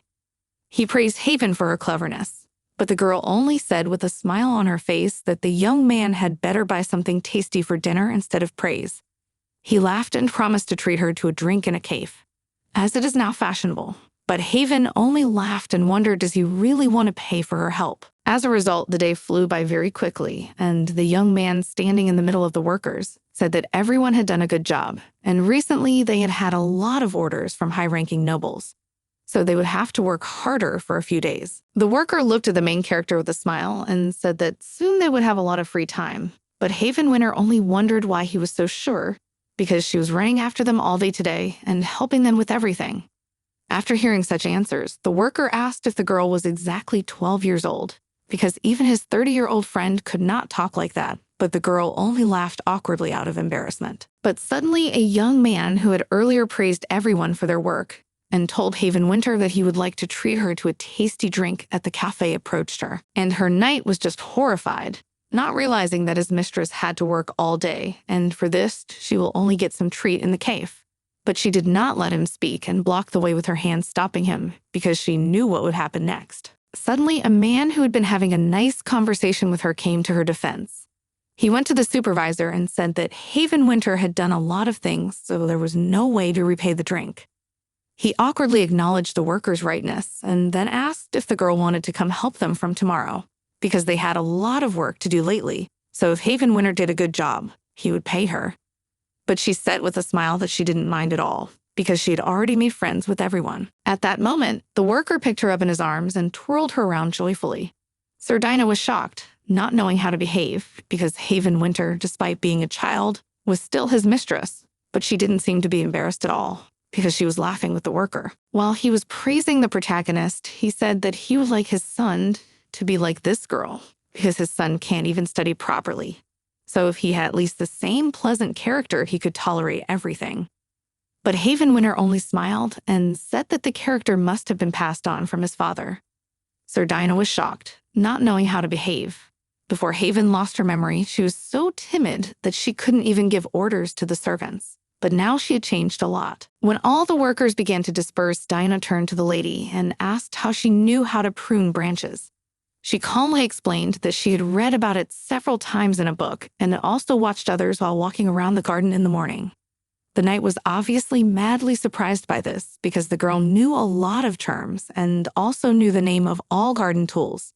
He praised Haven for her cleverness, but the girl only said with a smile on her face that the young man had better buy something tasty for dinner instead of praise. He laughed and promised to treat her to a drink in a cave, as it is now fashionable, but Haven only laughed and wondered, does he really want to pay for her help? As a result, the day flew by very quickly, and the young man standing in the middle of the workers said that everyone had done a good job, and recently they had had a lot of orders from high-ranking nobles, so they would have to work harder for a few days. The worker looked at the main character with a smile and said that soon they would have a lot of free time, but Haven Winter only wondered why he was so sure, because she was running after them all day today and helping them with everything. After hearing such answers, the worker asked if the girl was exactly 12 years old, because even his 30-year-old friend could not talk like that, but the girl only laughed awkwardly out of embarrassment. But suddenly, a young man who had earlier praised everyone for their work and told Haven Winter that he would like to treat her to a tasty drink at the cafe approached her, and her knight was just horrified, not realizing that his mistress had to work all day, and for this, she will only get some treat in the cave. But she did not let him speak and blocked the way with her hand, stopping him, because she knew what would happen next. Suddenly, a man who had been having a nice conversation with her came to her defense. He went to the supervisor and said that Haven Winter had done a lot of things, so there was no way to repay the drink. He awkwardly acknowledged the worker's rightness and then asked if the girl wanted to come help them from tomorrow, because they had a lot of work to do lately, so if Haven Winter did a good job, he would pay her. But she said with a smile that she didn't mind at all, because she had already made friends with everyone. At that moment, the worker picked her up in his arms and twirled her around joyfully. Sir Dino was shocked, not knowing how to behave, because Haven Winter, despite being a child, was still his mistress, but she didn't seem to be embarrassed at all, because she was laughing with the worker. While he was praising the protagonist, he said that he would like his son to be like this girl, because his son can't even study properly. So if he had at least the same pleasant character, he could tolerate everything. But Haven Winter only smiled and said that the character must have been passed on from his father. Sir Dino was shocked, not knowing how to behave, Before Haven lost her memory, she was so timid that she couldn't even give orders to the servants. But now she had changed a lot. When all the workers began to disperse, Dinah turned to the lady and asked how she knew how to prune branches. She calmly explained that she had read about it several times in a book and also watched others while walking around the garden in the morning. The knight was obviously madly surprised by this because the girl knew a lot of terms and also knew the name of all garden tools.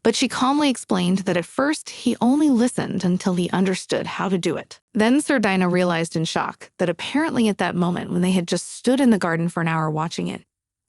But she calmly explained that at first he only listened until he understood how to do it. Then Sir Dinah realized in shock that apparently at that moment when they had just stood in the garden for an hour watching it,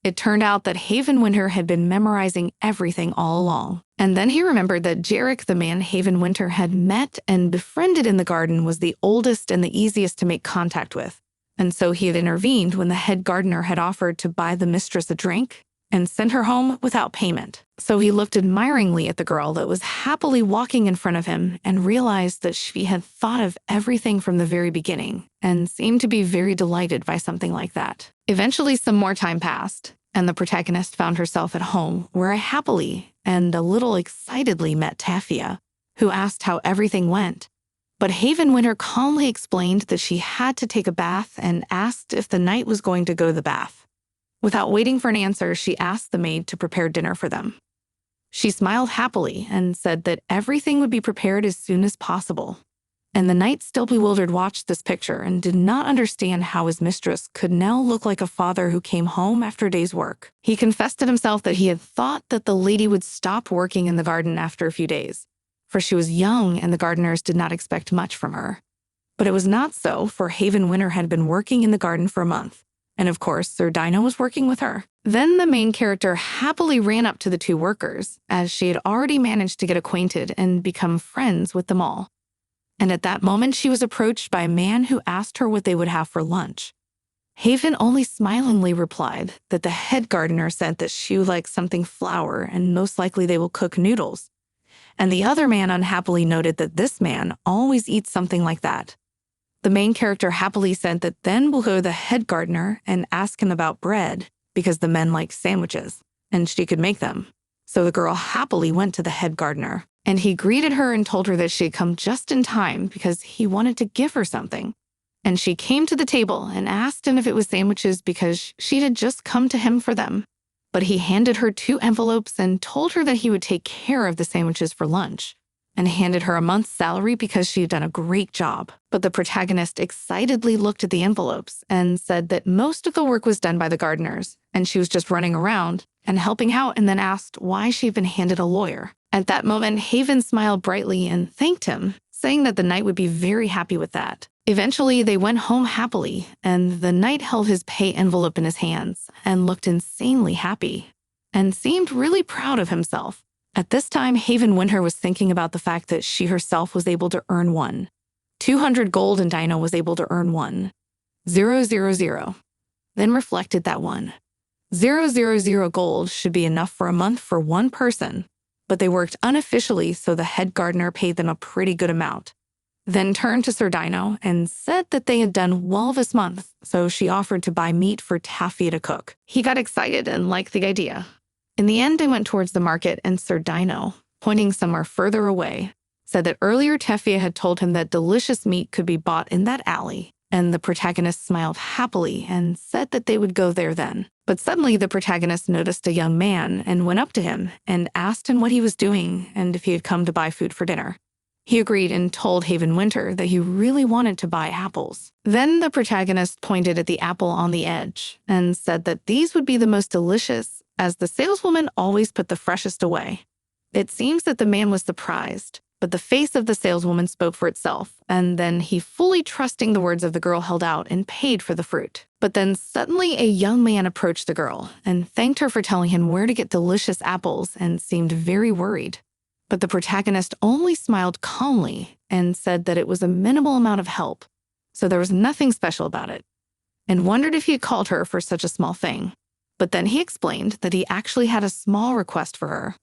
it turned out that Haven Winter had been memorizing everything all along. And then he remembered that Jarek, the man Haven Winter had met and befriended in the garden, was the oldest and the easiest to make contact with. And so he had intervened when the head gardener had offered to buy the mistress a drink and send her home without payment. So he looked admiringly at the girl that was happily walking in front of him and realized that she had thought of everything from the very beginning and seemed to be very delighted by something like that. Eventually, some more time passed, and the protagonist found herself at home where I happily and a little excitedly met Tafia, who asked how everything went. But Haven Winter calmly explained that she had to take a bath and asked if the knight was going to go to the bath. Without waiting for an answer, she asked the maid to prepare dinner for them. She smiled happily and said that everything would be prepared as soon as possible. And the knight, still bewildered, watched this picture and did not understand how his mistress could now look like a father who came home after a day's work. He confessed to himself that he had thought that the lady would stop working in the garden after a few days, for she was young and the gardeners did not expect much from her. But it was not so, for Haven Winter had been working in the garden for a month. And of course, Sir Dinah was working with her. Then the main character happily ran up to the two workers, as she had already managed to get acquainted and become friends with them all. And at that moment, she was approached by a man who asked her what they would have for lunch. Haven only smilingly replied that the head gardener said that she would like something flour and most likely they will cook noodles. And the other man unhappily noted that this man always eats something like that. The main character happily said that then we'll go to the head gardener and ask him about bread because the men like sandwiches and she could make them. So the girl happily went to the head gardener and he greeted her and told her that she had come just in time because he wanted to give her something. And she came to the table and asked him if it was sandwiches because she had just come to him for them. But he handed her 2 envelopes and told her that he would take care of the sandwiches for lunch, and handed her a month's salary because she had done a great job. But the protagonist excitedly looked at the envelopes and said that most of the work was done by the gardeners, and she was just running around and helping out, and then asked why she had been handed a lawyer. At that moment, Haven smiled brightly and thanked him, saying that the knight would be very happy with that. Eventually, they went home happily, and the knight held his pay envelope in his hands and looked insanely happy and seemed really proud of himself. At this time, Haven Winter was thinking about the fact that she herself was able to earn 200 gold and Dinah was able to earn 1,000. Then reflected that 1,000 gold should be enough for a month for one person, but they worked unofficially, so the head gardener paid them a pretty good amount. Then turned to Sir Dinah and said that they had done well this month, so she offered to buy meat for Taffy to cook. He got excited and liked the idea. In the end, they went towards the market, and Sir Dinah, pointing somewhere further away, said that earlier Teffia had told him that delicious meat could be bought in that alley, and the protagonist smiled happily and said that they would go there then. But suddenly the protagonist noticed a young man and went up to him and asked him what he was doing and if he had come to buy food for dinner. He agreed and told Haven Winter that he really wanted to buy apples. Then the protagonist pointed at the apple on the edge and said that these would be the most delicious, as the saleswoman always put the freshest away. It seems that the man was surprised, but the face of the saleswoman spoke for itself, and then he, fully trusting the words of the girl, held out and paid for the fruit. But then suddenly a young man approached the girl and thanked her for telling him where to get delicious apples and seemed very worried. But the protagonist only smiled calmly and said that it was a minimal amount of help, so there was nothing special about it, and wondered if he had called her for such a small thing. But then he explained that he actually had a small request for her.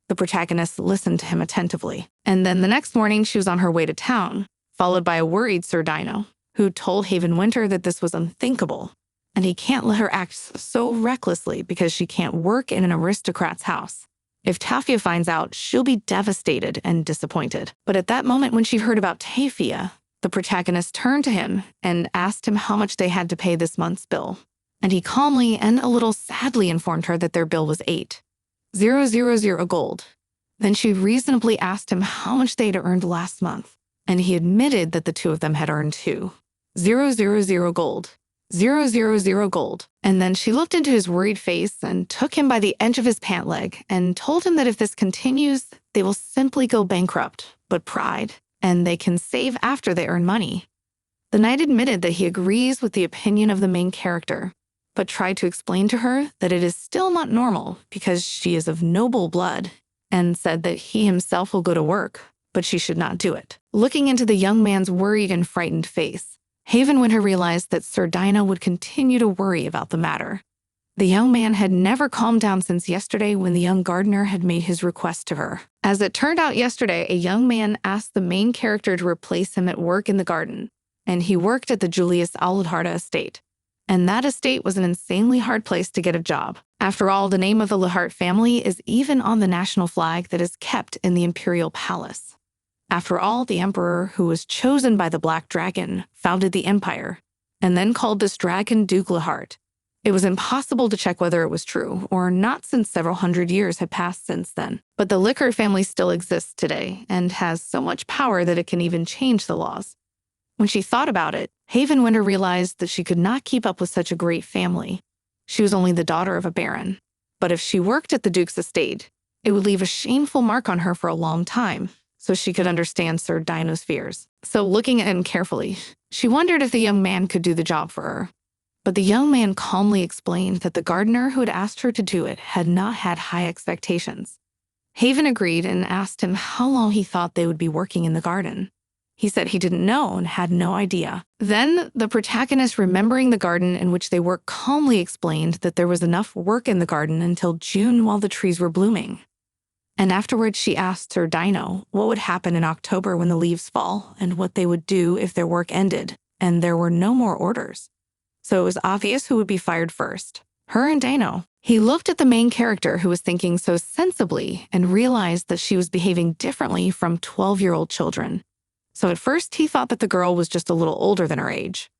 The protagonist listened to him attentively, and then the next morning she was on her way to town, followed by a worried Sir Dinah, who told Haven Winter that this was unthinkable, and he can't let her act so recklessly because she can't work in an aristocrat's house. If Tafia finds out, she'll be devastated and disappointed. But at that moment when she heard about Tafia, the protagonist turned to him and asked him how much they had to pay this month's bill. And he calmly and a little sadly informed her that their bill was 8,000 gold. Then she reasonably asked him how much they'd earned last month, and he admitted that the two of them had earned 2,000 gold. 000 gold. And then she looked into his worried face and took him by the edge of his pant leg and told him that if this continues, they will simply go bankrupt, but pride, and they can save after they earn money. The knight admitted that he agrees with the opinion of the main character, but tried to explain to her that it is still not normal because she is of noble blood, and said that he himself will go to work, but she should not do it. Looking into the young man's worried and frightened face, Haven Winter realized that Sir Dino would continue to worry about the matter. The young man had never calmed down since yesterday when the young gardener had made his request to her. As it turned out yesterday, a young man asked the main character to replace him at work in the garden, and he worked at the Julius estate. And that estate was an insanely hard place to get a job. After all, the name of the Lahart family is even on the national flag that is kept in the imperial palace. After all, the emperor, who was chosen by the Black Dragon, founded the empire, and then called this dragon Duke Lahart. It was impossible to check whether it was true or not since several hundred years had passed since then. But the Lickard family still exists today and has so much power that it can even change the laws. When she thought about it, Haven Winter realized that she could not keep up with such a great family. She was only the daughter of a baron. But if she worked at the Duke's estate, it would leave a shameful mark on her for a long time, so she could understand Sir Dino's fears. So looking at him carefully, she wondered if the young man could do the job for her. But the young man calmly explained that the gardener who had asked her to do it had not had high expectations. Haven agreed and asked him how long he thought they would be working in the garden. He said he didn't know and had no idea. Then the protagonist, remembering the garden in which they worked, calmly explained that there was enough work in the garden until June while the trees were blooming. And afterwards she asked Sir Dino what would happen in October when the leaves fall and what they would do if their work ended and there were no more orders. So it was obvious who would be fired first, her and Dino. He looked at the main character who was thinking so sensibly and realized that she was behaving differently from 12-year-old children. So at first he thought that the girl was just a little older than her age.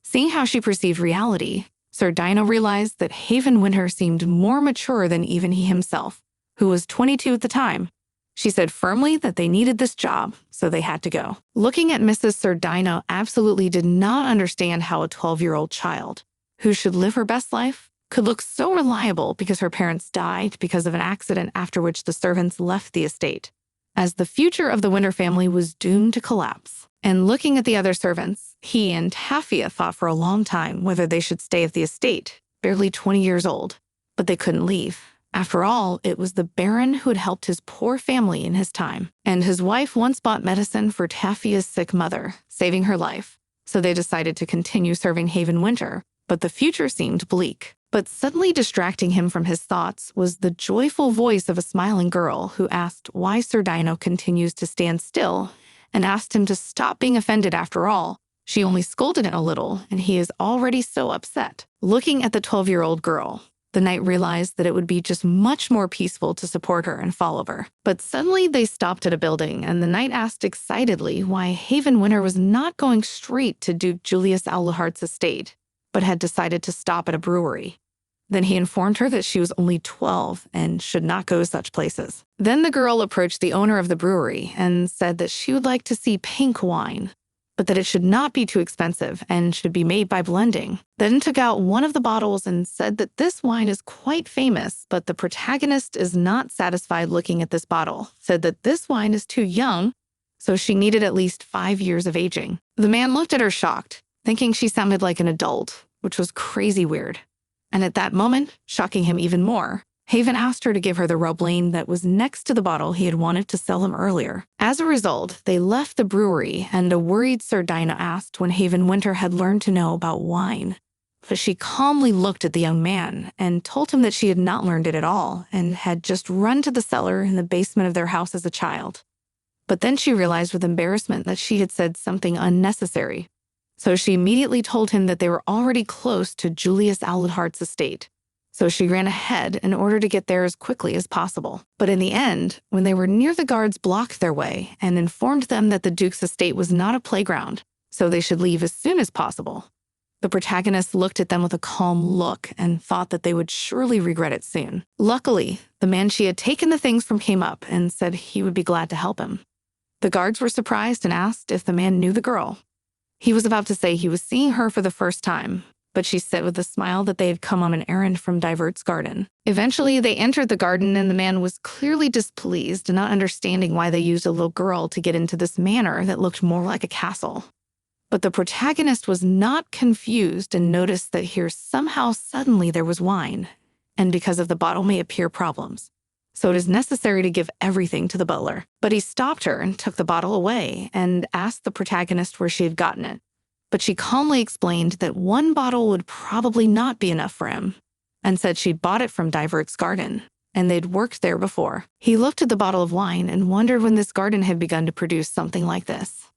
Seeing how she perceived reality, Sir Dino realized that Haven Winter seemed more mature than even he himself, who was 22 at the time. She said firmly that they needed this job, so they had to go. Looking at Mrs. Sir Dino absolutely did not understand how a 12-year-old child, who should live her best life, could look so reliable because her parents died because of an accident after which the servants left the estate, as the future of the Winter family was doomed to collapse. And looking at the other servants, he and Tafia thought for a long time whether they should stay at the estate, barely 20 years old, but they couldn't leave. After all, it was the Baron who had helped his poor family in his time, and his wife once bought medicine for Tafia's sick mother, saving her life. So they decided to continue serving Haven Winter, but the future seemed bleak. But suddenly distracting him from his thoughts was the joyful voice of a smiling girl who asked why Sir Dino continues to stand still and asked him to stop being offended after all. She only scolded him a little, and he is already so upset. Looking at the 12-year-old girl, the knight realized that it would be just much more peaceful to support her and follow her. But suddenly they stopped at a building, and the knight asked excitedly why Haven Winter was not going straight to Duke Julius Lahart's estate, but had decided to stop at a brewery. Then he informed her that she was only 12 and should not go such places. Then the girl approached the owner of the brewery and said that she would like to see pink wine, but that it should not be too expensive and should be made by blending. Then took out one of the bottles and said that this wine is quite famous, but the protagonist is not satisfied looking at this bottle, said that this wine is too young, so she needed at least 5 years of aging. The man looked at her shocked, thinking she sounded like an adult, which was crazy weird. And at that moment, shocking him even more, Haven asked her to give her the Roblane that was next to the bottle he had wanted to sell him earlier. As a result, they left the brewery, and a worried Sir Dino asked when Haven Winter had learned to know about wine. But she calmly looked at the young man and told him that she had not learned it at all and had just run to the cellar in the basement of their house as a child. But then she realized with embarrassment that she had said something unnecessary. So she immediately told him that they were already close to Julius Lahart's estate. So she ran ahead in order to get there as quickly as possible. But in the end, when they were near, the guards blocked their way and informed them that the Duke's estate was not a playground, so they should leave as soon as possible. The protagonist looked at them with a calm look and thought that they would surely regret it soon. Luckily, the man she had taken the things from came up and said he would be glad to help him. The guards were surprised and asked if the man knew the girl. He was about to say he was seeing her for the first time, but she said with a smile that they had come on an errand from Divert's garden. Eventually, they entered the garden, and the man was clearly displeased, not understanding why they used a little girl to get into this manor that looked more like a castle. But the protagonist was not confused and noticed that here somehow suddenly there was wine, and because of the bottle may appear problems. So it is necessary to give everything to the butler. But he stopped her and took the bottle away and asked the protagonist where she had gotten it. But she calmly explained that one bottle would probably not be enough for him, and said she'd bought it from Divert's garden, and they'd worked there before. He looked at the bottle of wine and wondered when this garden had begun to produce something like this.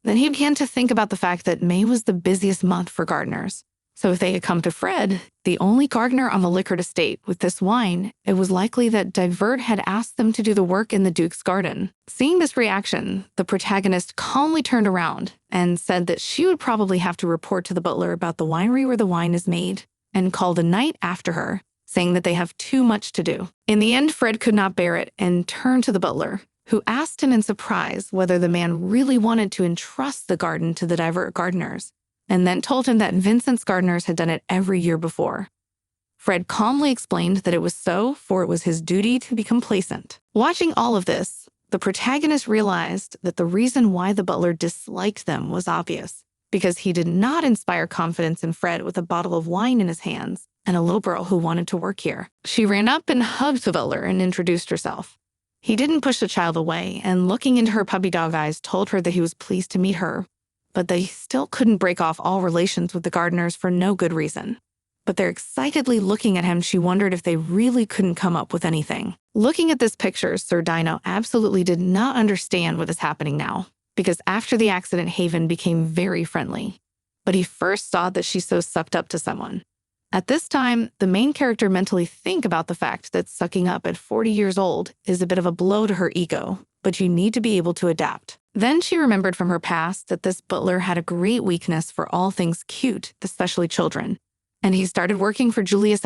Then he began to think about the fact that May was the busiest month for gardeners. So if they had come to Fred, the only gardener on the liquored estate, with this wine, it was likely that Divert had asked them to do the work in the Duke's garden. Seeing this reaction, the protagonist calmly turned around and said that she would probably have to report to the butler about the winery where the wine is made, and called a night after her, saying that they have too much to do. In the end, Fred could not bear it and turned to the butler, who asked him in surprise whether the man really wanted to entrust the garden to the Divert gardeners, and then told him that Vincent's gardeners had done it every year before. Fred calmly explained that it was so, for it was his duty to be complacent. Watching all of this, the protagonist realized that the reason why the butler disliked them was obvious, because he did not inspire confidence in Fred with a bottle of wine in his hands and a little girl who wanted to work here. She ran up and hugged the butler and introduced herself. He didn't push the child away, and looking into her puppy dog eyes told her that he was pleased to meet her, but they still couldn't break off all relations with the gardeners for no good reason. But they're excitedly looking at him, she wondered if they really couldn't come up with anything. Looking at this picture, Sir Dino absolutely did not understand what is happening now, because after the accident, Haven became very friendly. But he first saw that she's so sucked up to someone. At this time, the main character mentally think about the fact that sucking up at 40 years old is a bit of a blow to her ego, but you need to be able to adapt. Then she remembered from her past that this butler had a great weakness for all things cute, especially children. And he started working for Julius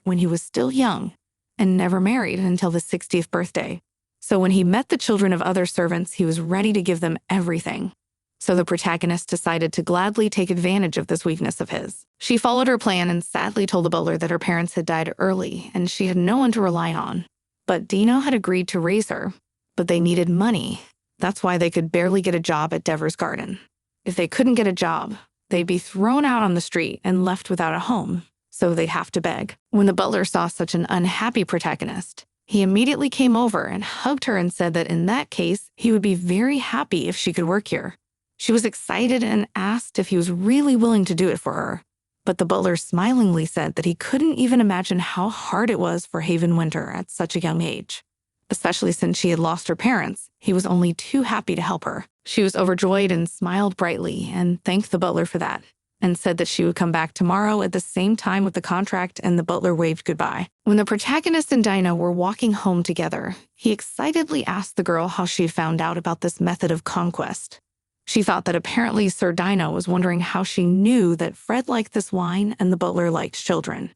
when he was still young and never married until his 60th birthday. So when he met the children of other servants, he was ready to give them everything. So the protagonist decided to gladly take advantage of this weakness of his. She followed her plan and sadly told the butler that her parents had died early and she had no one to rely on. But Dino had agreed to raise her, but they needed money. That's why they could barely get a job at Dever's garden. If they couldn't get a job, they'd be thrown out on the street and left without a home, so they'd have to beg. When the butler saw such an unhappy protagonist, he immediately came over and hugged her and said that in that case, he would be very happy if she could work here. She was excited and asked if he was really willing to do it for her, but the butler smilingly said that he couldn't even imagine how hard it was for Haven Winter at such a young age. Especially since she had lost her parents, he was only too happy to help her. She was overjoyed and smiled brightly and thanked the butler for that, and said that she would come back tomorrow at the same time with the contract, and the butler waved goodbye. When the protagonist and Dino were walking home together, he excitedly asked the girl how she found out about this method of conquest. She thought that apparently Sir Dino was wondering how she knew that Fred liked this wine and the butler liked children.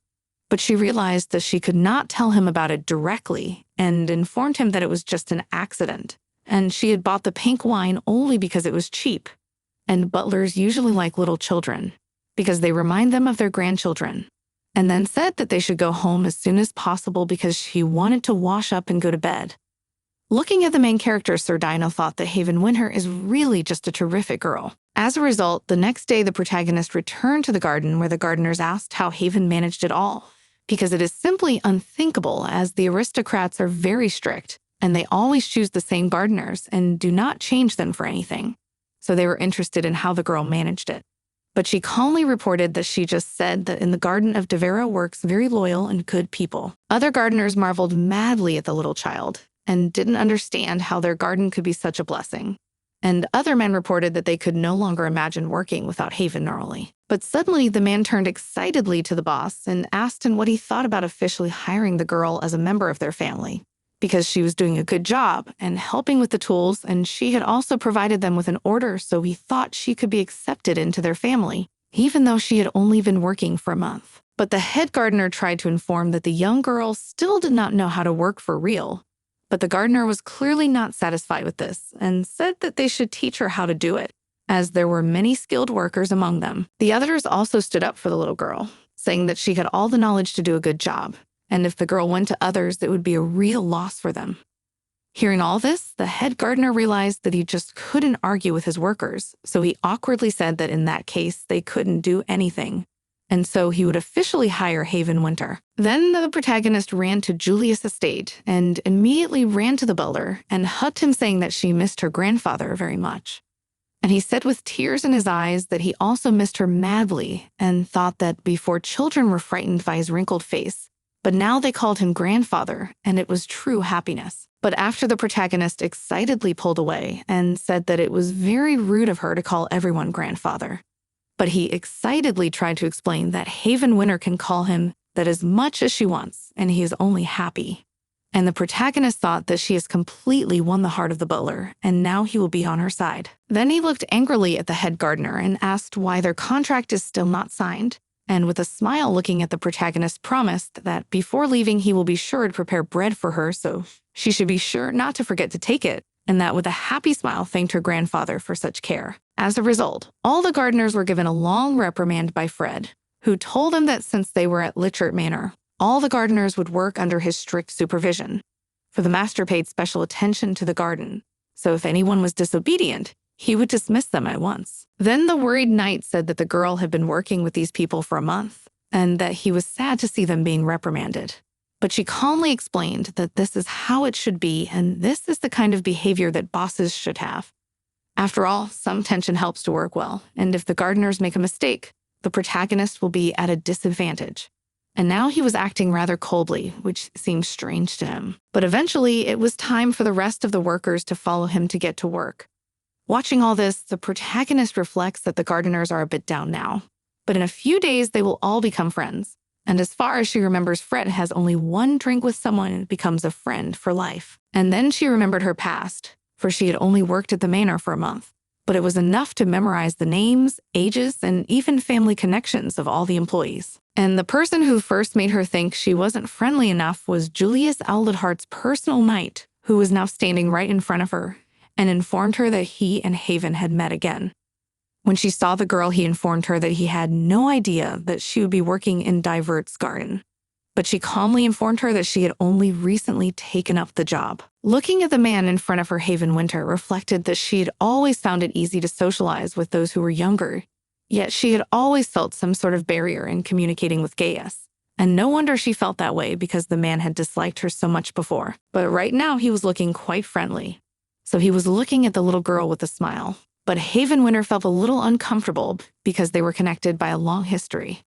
But she realized that she could not tell him about it directly and informed him that it was just an accident, and she had bought the pink wine only because it was cheap. And butlers usually like little children because they remind them of their grandchildren, and then said that they should go home as soon as possible because she wanted to wash up and go to bed. Looking at the main character, Sir Dino thought that Haven Winter is really just a terrific girl. As a result, the next day the protagonist returned to the garden where the gardeners asked how Haven managed it all, because it is simply unthinkable as the aristocrats are very strict and they always choose the same gardeners and do not change them for anything. So they were interested in how the girl managed it. But she calmly reported that she just said that in the garden of Devera works very loyal and good people. Other gardeners marveled madly at the little child and didn't understand how their garden could be such a blessing. and other men reported that they could no longer imagine working without Haven normally. But suddenly, the man turned excitedly to the boss and asked him what he thought about officially hiring the girl as a member of their family, because she was doing a good job and helping with the tools, and she had also provided them with an order, so he thought she could be accepted into their family, even though she had only been working for a month. But the head gardener tried to inform that the young girl still did not know how to work for real. But the gardener was clearly not satisfied with this and said that they should teach her how to do it, as there were many skilled workers among them. The others also stood up for the little girl, saying that she had all the knowledge to do a good job, and if the girl went to others, it would be a real loss for them. Hearing all this, the head gardener realized that he just couldn't argue with his workers, so he awkwardly said that in that case, they couldn't do anything, and so he would officially hire Haven Winter. Then the protagonist ran to Julius' estate and immediately ran to the butler and hugged him, saying that she missed her grandfather very much. And he said with tears in his eyes that he also missed her madly and thought that before children were frightened by his wrinkled face, but now they called him grandfather, and it was true happiness. But after the protagonist excitedly pulled away and said that it was very rude of her to call everyone grandfather. But he excitedly tried to explain that Haven Winter can call him that as much as she wants, and he is only happy. And the protagonist thought that she has completely won the heart of the butler, and now he will be on her side. Then he looked angrily at the head gardener and asked why their contract is still not signed, and with a smile looking at the protagonist promised that before leaving he will be sure to prepare bread for her, so she should be sure not to forget to take it, and that with a happy smile thanked her grandfather for such care. As a result, all the gardeners were given a long reprimand by Fred, who told them that since they were at Lichert Manor, all the gardeners would work under his strict supervision, for the master paid special attention to the garden, so if anyone was disobedient, he would dismiss them at once. Then the worried knight said that the girl had been working with these people for a month, and that he was sad to see them being reprimanded. But she calmly explained that this is how it should be, and this is the kind of behavior that bosses should have. After all, some tension helps to work well, and if the gardeners make a mistake, the protagonist will be at a disadvantage. And now he was acting rather coldly, which seemed strange to him. But eventually, it was time for the rest of the workers to follow him to get to work. Watching all this, the protagonist reflects that the gardeners are a bit down now. But in a few days, they will all become friends. And as far as she remembers, Fred has only one drink with someone and becomes a friend for life. And then she remembered her past, for she had only worked at the manor for a month. But it was enough to memorize the names, ages, and even family connections of all the employees. And the person who first made her think she wasn't friendly enough was Julius Owletheart's personal knight, who was now standing right in front of her, and informed her that he and Haven had met again. When she saw the girl, he informed her that he had no idea that she would be working in Divert's garden. But she calmly informed her that she had only recently taken up the job. Looking at the man in front of her, Haven Winter reflected that she had always found it easy to socialize with those who were younger, yet she had always felt some sort of barrier in communicating with Gaius. And no wonder she felt that way, because the man had disliked her so much before. But right now he was looking quite friendly. So he was looking at the little girl with a smile. But Haven Winter felt a little uncomfortable because they were connected by a long history.